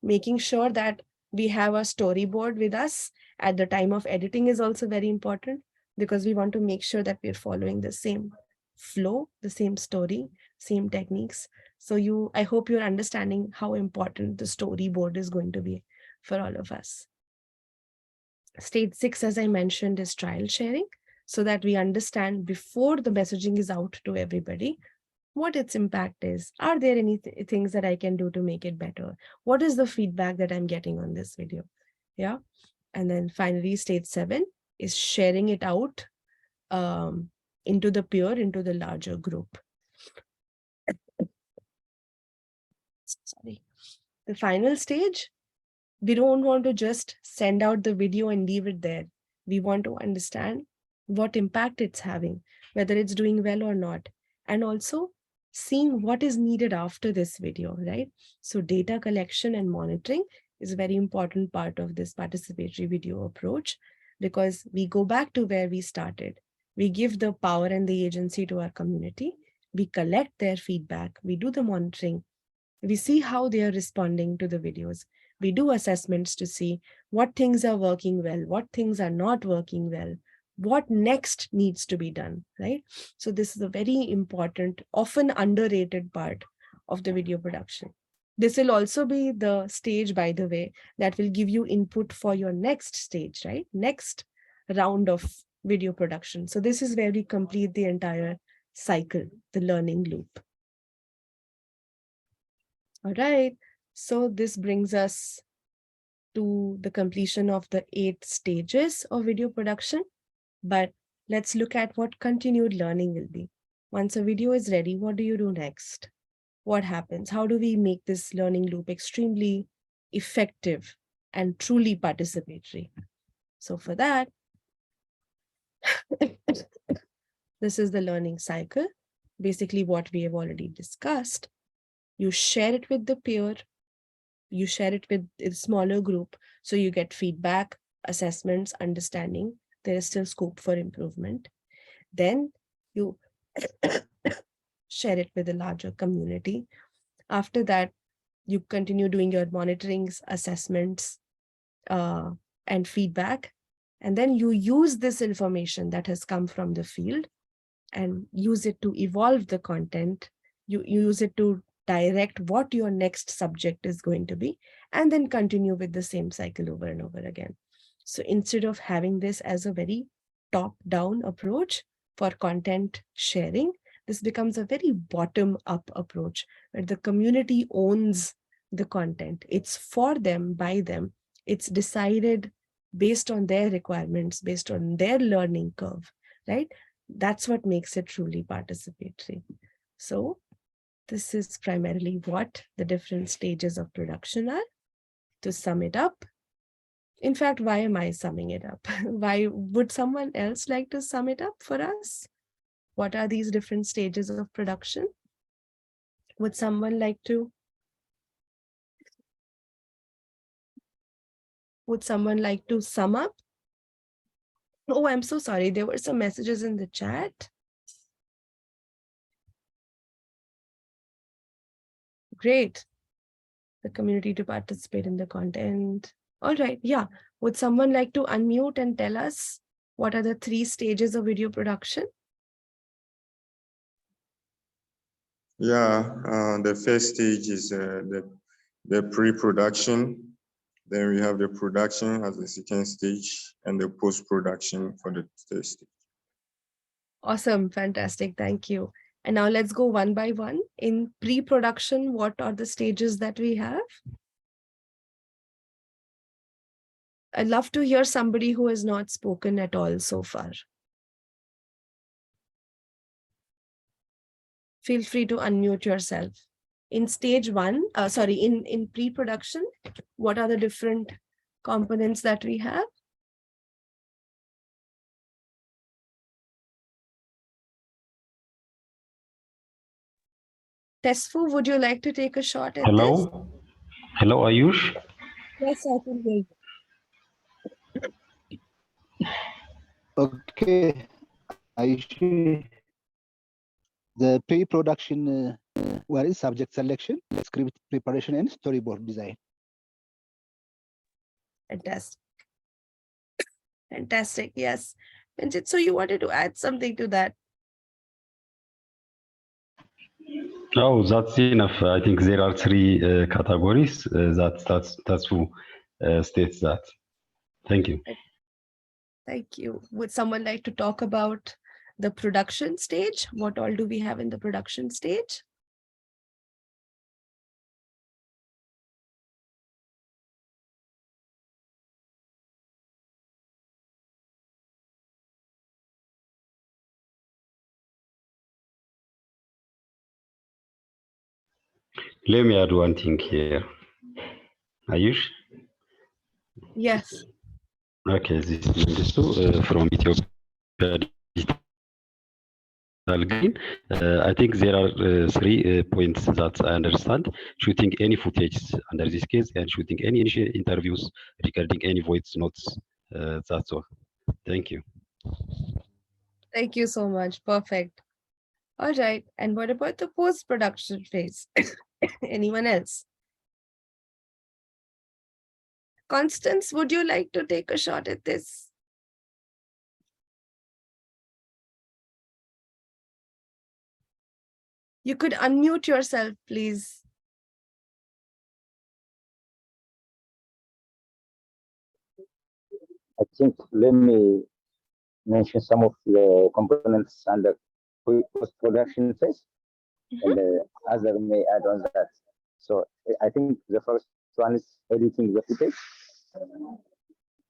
Speaker 4: Making sure that we have a storyboard with us at the time of editing is also very important, because we want to make sure that we're following the same flow, the same story, same techniques. So I hope you're understanding how important the storyboard is going to be for all of us. Stage 6, as I mentioned, is trial sharing, so that we understand before the messaging is out to everybody what its impact is. Are there any things that I can do to make it better? What is the feedback that I'm getting on this video? Yeah. And then finally, stage 7 is sharing it out into the larger group. Sorry. The final stage, we don't want to just send out the video and leave it there. We want to understand what impact it's having, whether it's doing well or not, and also seeing what is needed after this video, right? So data collection and monitoring is a very important part of this participatory video approach, because we go back to where we started. We give the power and the agency to our community. We collect their feedback. We do the monitoring. We see how they are responding to the videos. We do assessments to see what things are working well, what things are not working well, what next needs to be done, right? So this is a very important, often underrated part of the video production. This will also be the stage, by the way, that will give you input for your next stage, right? Next round of video production. So this is where we complete the entire cycle, the learning loop. All right. So this brings us to the completion of the 8 stages of video production. But let's look at what continued learning will be. Once a video is ready, what do you do next? What happens? How do we make this learning loop extremely effective and truly participatory? So for that, this is the learning cycle. basically what we have already discussed. You share it with the peer, you share it with a smaller group, so you get feedback, assessments, understanding. There is still scope for improvement. Then you share it with a larger community. After that, you continue doing your monitorings, assessments, and feedback. And then you use this information that has come from the field and use it to evolve the content. You use it to direct what your next subject is going to be, and then continue with the same cycle over and over again. So instead of having this as a very top-down approach for content sharing, this becomes a very bottom-up approach where the community owns the content. It's for them, by them. It's decided based on their requirements, based on their learning curve, right? That's what makes it truly participatory. So this is primarily what the different stages of production are. To sum it up, in fact, why am I summing it up? Why would someone else like to sum it up for us? What are these different stages of production? Would someone like to? Would someone like to sum up? Oh, I'm so sorry. There were some messages in the chat. Great. The community to participate in the content. All right. Yeah. Would someone like to unmute and tell us what are the 3 stages of video production?
Speaker 6: Yeah, the first stage is the pre-production. Then we have the production as the second stage and the post-production for the third stage.
Speaker 4: Awesome. Fantastic. Thank you. And now let's go one by one. In pre-production, what are the stages that we have? I'd love to hear somebody who has not spoken at all so far. Feel free to unmute yourself. In stage 1, in pre-production, what are the different components that we have? Tesfu, would you like to take a shot at this?
Speaker 11: Hello, Ayush.
Speaker 4: Yes, I can hear you.
Speaker 12: Okay, Ayush. The pre-production where is subject selection, script preparation, and storyboard design.
Speaker 4: Fantastic. Fantastic. Yes. Manjit, so you wanted to add something to that?
Speaker 11: Oh, that's enough. I think there are 3 categories. That's who states that. Thank you.
Speaker 4: Thank you. Would someone like to talk about the production stage? What all do we have in the production stage?
Speaker 11: Let me add one thing here. Ayush?
Speaker 4: Yes.
Speaker 11: Okay, this is Mendesu from Ethiopia. Green. I think there are 3 points that I understand. Shooting any footage under this case and shooting any initial interviews, recording any voice notes. That's all. Thank you.
Speaker 4: Thank you so much. Perfect. All right. And what about the post-production phase? Anyone else? Constance, would you like to take a shot at this? You could unmute yourself, please.
Speaker 7: I think let me mention some of the components under post-production phase, and the other may add on that. So I think the first one is editing the footage.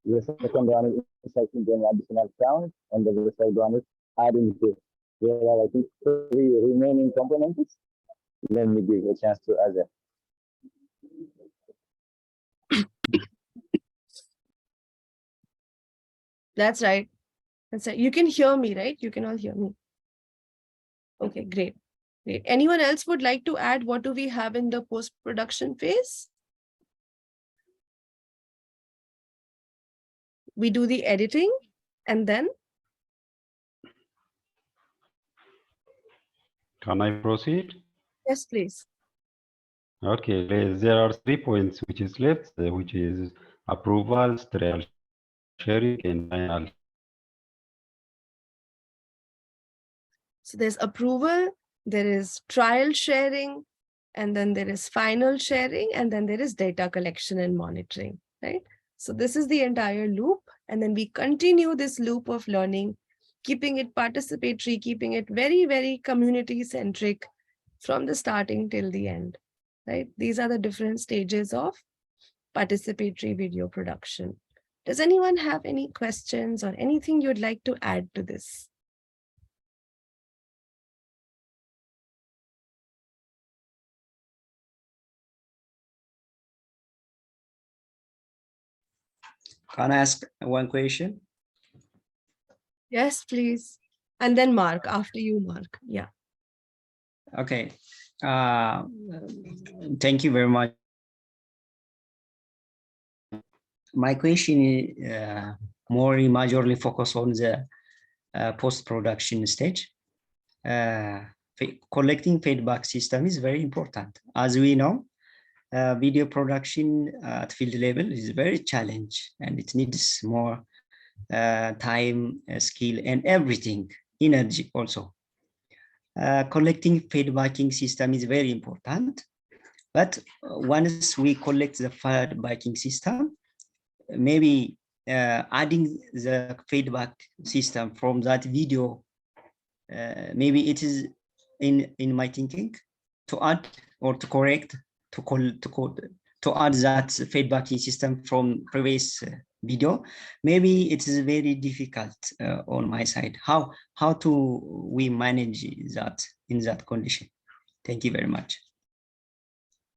Speaker 7: The second one is inserting the additional sound, and the third one is adding the. There are, I think, 3 remaining components. Let me give a chance to others.
Speaker 4: That's right. That's right. You can hear me, right? You can all hear me. Okay, great. Great. Anyone else would like to add what do we have in the post-production phase? We do the editing and then?
Speaker 11: Can I proceed?
Speaker 4: Yes, please.
Speaker 11: Okay, there are 3 points which is left, which is approvals, trial sharing, and final.
Speaker 4: So there's approval, there is trial sharing, and then there is final sharing, and then there is data collection and monitoring, right? So this is the entire loop. And then we continue this loop of learning, keeping it participatory, keeping it very, very community-centric from the starting till the end, right? These are the different stages of participatory video production. Does anyone have any questions or anything you'd like to add to this?
Speaker 13: Can I ask one question?
Speaker 4: Yes, please. And then Mark, after you, Mark. Yeah.
Speaker 13: Okay. Thank you very much. My question is more majorly focused on the post-production stage. Collecting feedback system is very important. As we know, video production at field level is very challenging, and it needs more time, skill, and everything, energy also. Collecting feedbacking system is very important, but once we collect the feedbacking system, maybe adding the feedback system from that video, maybe it is in my thinking to add or to correct to add that feedbacking system from previous video. Maybe it is very difficult on my side. How to we manage that in that condition? Thank you very much.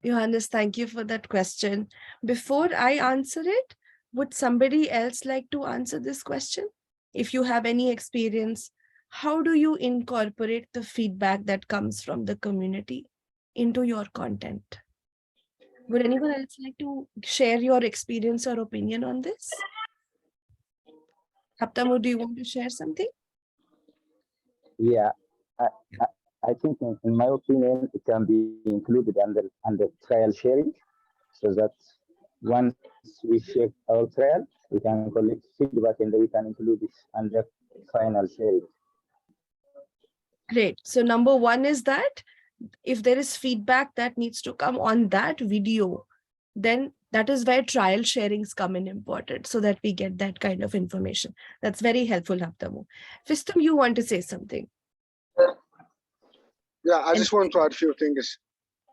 Speaker 4: Johannes, thank you for that question. Before I answer it, would somebody else like to answer this question? If you have any experience, how do you incorporate the feedback that comes from the community into your content? Would anyone else like to share your experience or opinion on this? Haptamu, do you want to share something?
Speaker 7: Yeah, I think in my opinion, it can be included under trial sharing, so that once we share our trial, we can collect feedback and then we can include it under final sharing.
Speaker 4: Great. So number one is that if there is feedback that needs to come on that video, then that is where trial sharings come in important, so that we get that kind of information. That's very helpful, Haptamu. Fistum, you want to say something?
Speaker 8: Yeah, I just want to add a few things.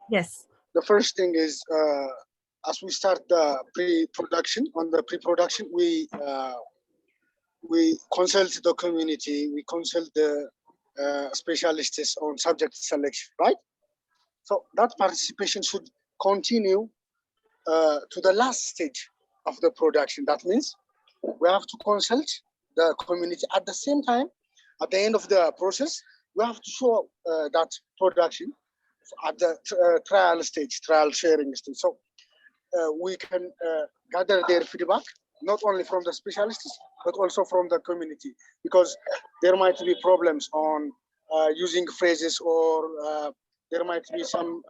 Speaker 4: Yes.
Speaker 8: The first thing is, as we start the pre-production, we consult the community, we consult the specialists on subject selection, right? So that participation should continue to the last stage of the production. That means we have to consult the community at the same time. At the end of the process, we have to show that production at the trial stage, trial sharing stage. So we can gather their feedback, not only from the specialists, but also from the community, because there might be problems on using phrases, or there might be some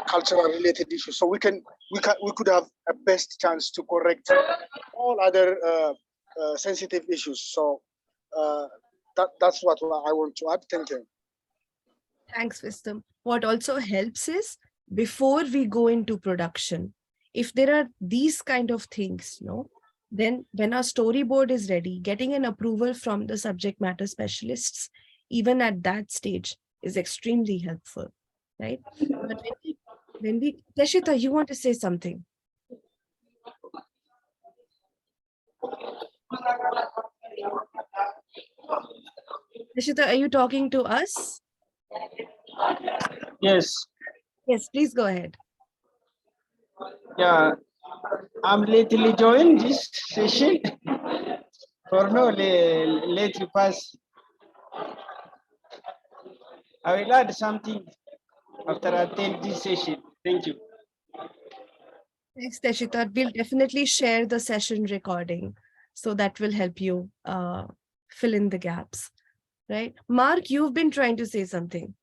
Speaker 8: cultural related issues. So we could have a best chance to correct all other sensitive issues. So that's what I want to add. Thank you.
Speaker 4: Thanks, Fistum. What also helps is before we go into production, if there are these kind of things, then when our storyboard is ready, getting an approval from the subject matter specialists, even at that stage, is extremely helpful, right? But when we Teshita, you want to say something? Teshita, are you talking to us?
Speaker 10: Yes.
Speaker 4: Yes, please go ahead.
Speaker 10: Yeah, I'm lately joined this session. For no, let you pass. I will add something after attend this session. Thank you.
Speaker 4: Thanks, Teshita. We'll definitely share the session recording, so that will help you fill in the gaps, right? Mark, you've been trying to say something.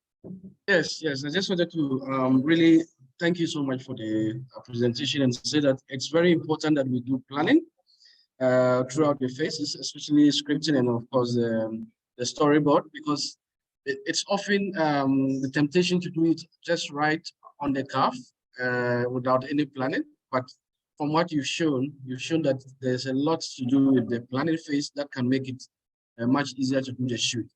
Speaker 5: Yes, yes. I just wanted to really thank you so much for the presentation and say that it's very important that we do planning throughout the phases, especially scripting and of course the storyboard, because it's often the temptation to do it just right on the cuff without any planning. But from what you've shown that there's a lot to do with the planning phase that can make it much easier to do the shoot.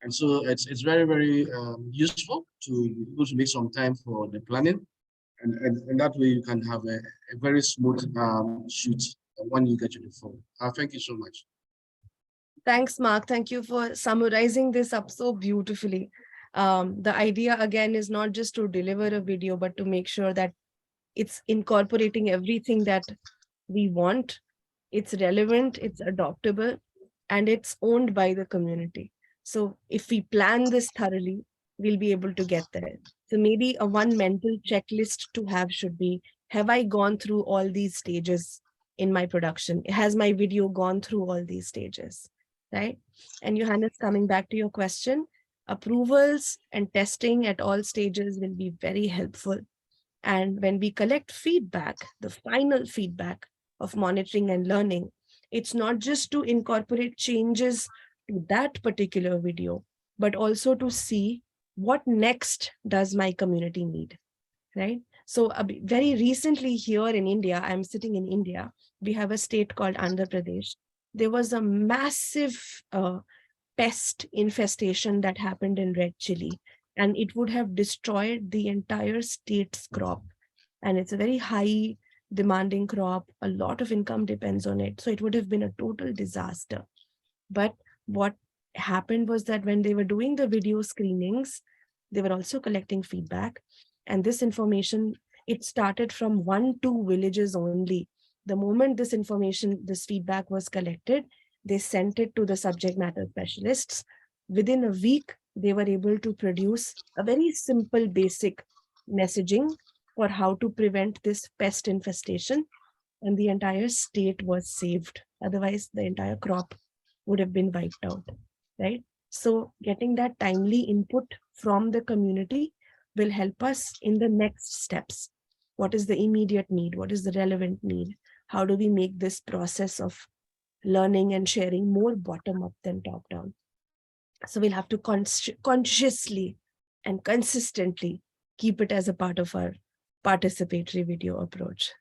Speaker 5: And so it's very, very useful to be able to make some time for the planning. And that way you can have a very smooth shoot when you get to the phone. Thank you so much.
Speaker 4: Thanks, Mark. Thank you for summarizing this up so beautifully. The idea again is not just to deliver a video, but to make sure that it's incorporating everything that we want, it's relevant, it's adoptable, and it's owned by the community. So if we plan this thoroughly, we'll be able to get there. So maybe a one mental checklist to have should be, have I gone through all these stages in my production? Has my video gone through all these stages, right? And Johannes, coming back to your question, approvals and testing at all stages will be very helpful. And when we collect feedback, the final feedback of monitoring and learning, it's not just to incorporate changes to that particular video, but also to see what next does my community need, right? So very recently here in India, I'm sitting in India, we have a state called Andhra Pradesh. There was a massive pest infestation that happened in red chili, and it would have destroyed the entire state's crop. And it's a very high demanding crop. A lot of income depends on it. So it would have been a total disaster. But what happened was that when they were doing the video screenings, they were also collecting feedback. And this information, it started from 1-2 villages only. The moment this information, this feedback was collected, they sent it to the subject matter specialists. Within a week, they were able to produce a very simple, basic messaging for how to prevent this pest infestation. And the entire state was saved. Otherwise, the entire crop would have been wiped out, right? So getting that timely input from the community will help us in the next steps. What is the immediate need? What is the relevant need? How do we make this process of learning and sharing more bottom up than top down? So we'll have to consciously and consistently keep it as a part of our participatory video approach.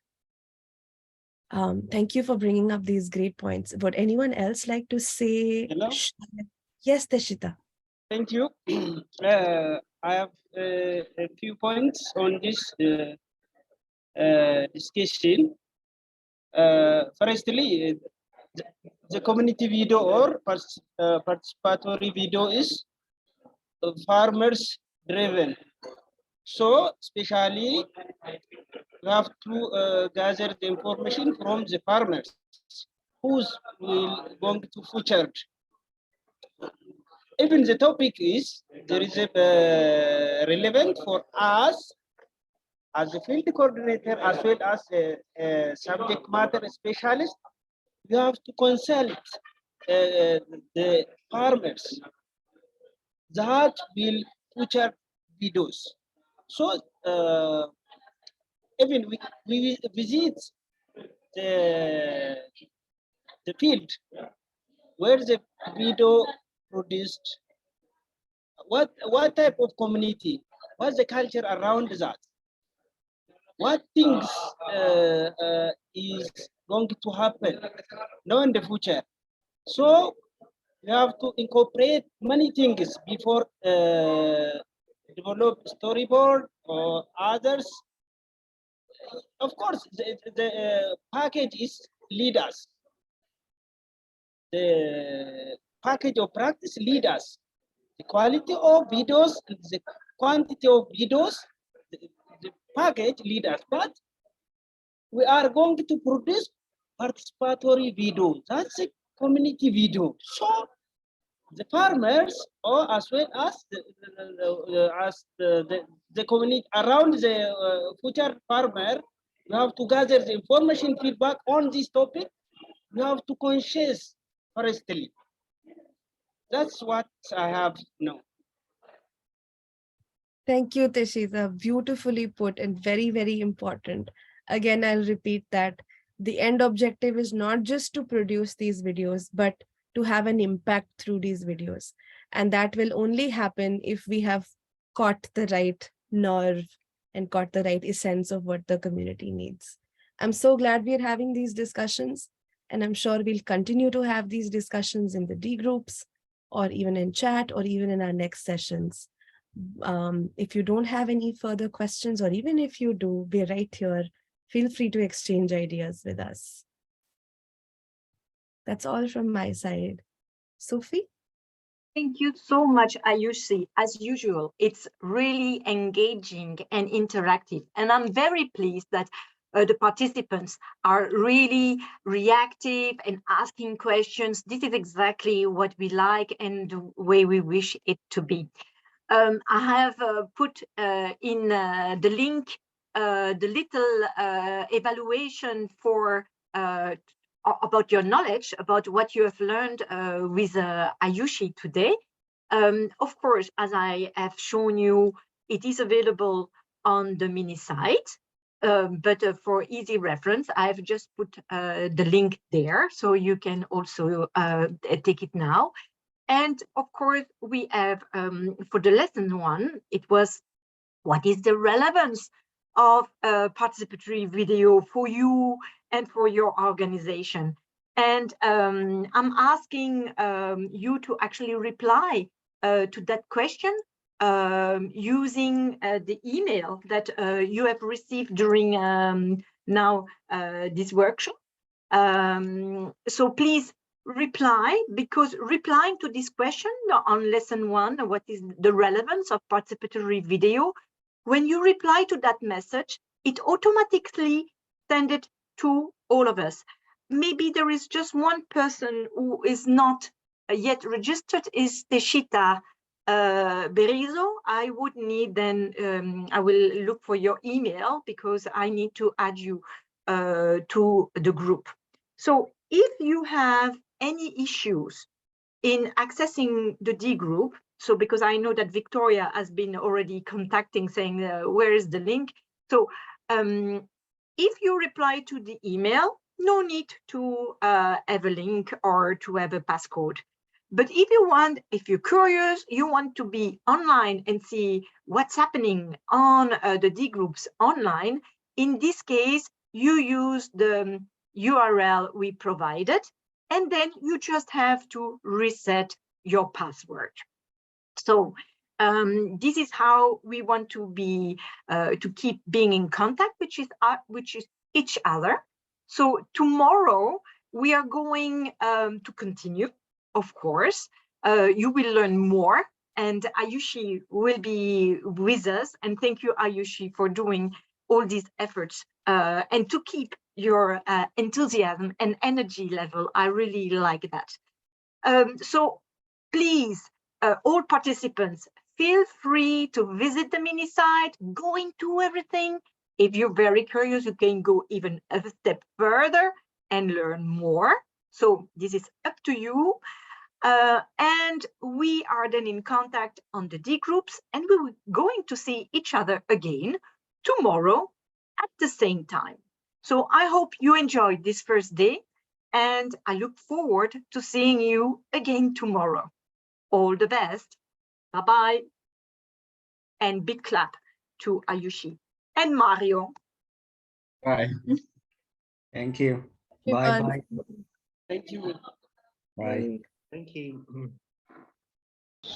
Speaker 4: Thank you for bringing up these great points. Would anyone else like to say?
Speaker 10: Hello?
Speaker 4: Yes, Teshita.
Speaker 10: Thank you. I have a few points on this discussion. Firstly, the community video or participatory video is farmers driven. So especially we have to gather the information from the farmers who's going to featured. Even the topic is there is a relevant for us as a field coordinator as well as a subject matter specialist. You have to consult the farmers that will feature videos. So even we visit the field where the video produced. What type of community? What's the culture around that? What things is going to happen now in the future? So you have to incorporate many things before develop storyboard or others. Of course, the package is leaders. The package of practice leaders. The quality of videos, the quantity of videos, the package leaders. But we are going to produce participatory video. That's a community video. So the farmers, or as well as the community around the future farmer. You have to gather the information feedback on this topic. You have to conscious forestry. That's what I have now.
Speaker 4: Thank you, Teshita. Beautifully put and very, very important. Again, I'll repeat that the end objective is not just to produce these videos, but to have an impact through these videos. And that will only happen if we have caught the right nerve and caught the right essence of what the community needs. I'm so glad we're having these discussions, and I'm sure we'll continue to have these discussions in the D groups or even in chat or even in our next sessions. If you don't have any further questions, or even if you do, we're right here. Feel free to exchange ideas with us. That's all from my side. Sophie?
Speaker 1: Thank you so much, Ayushi. As usual, it's really engaging and interactive. And I'm very pleased that the participants are really reactive and asking questions. This is exactly what we like and the way we wish it to be. I have put in the link the little evaluation for about your knowledge, about what you have learned with Ayushi today. Of course, as I have shown you, it is available on the mini site, but for easy reference, I've just put the link there, so you can also take it now. And of course, we have, for the lesson 1, it was, what is the relevance of participatory video for you and for your organization? And I'm asking you to actually reply to that question using the email that you have received during now this workshop. So please reply, because replying to this question on lesson 1, what is the relevance of participatory video, when you reply to that message, it automatically sends it to all of us. Maybe there is just one person who is not yet registered, is Teshita Berizo. I would need then, I will look for your email because I need to add you to the group. So if you have any issues in accessing the D group, so because I know that Victoria has been already contacting saying, where is the link? So if you reply to the email, no need to have a link or to have a passcode. But if you want, if you're curious, you want to be online and see what's happening on the D groups online, in this case, you use the URL we provided, and then you just have to reset your password. So this is how we want to be, to keep being in contact, which is each other. So tomorrow we are going to continue, of course. You will learn more, and Ayushi will be with us. And thank you, Ayushi, for doing all these efforts and to keep your enthusiasm and energy level. I really like that. So please, all participants, feel free to visit the mini site, go into everything. If you're very curious, you can go even a step further and learn more. So this is up to you. And we are then in contact on the D groups, and we're going to see each other again tomorrow at the same time. So I hope you enjoyed this first day, and I look forward to seeing you again tomorrow. All the best. Bye-bye. And big clap to Ayushi and Mario.
Speaker 13: Bye. Thank you. Bye.
Speaker 10: Thank you.
Speaker 13: Bye.
Speaker 10: Thank you.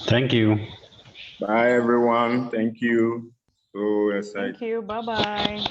Speaker 11: Thank you.
Speaker 6: Bye, everyone. Thank you. So excited.
Speaker 14: Thank you. Bye-bye.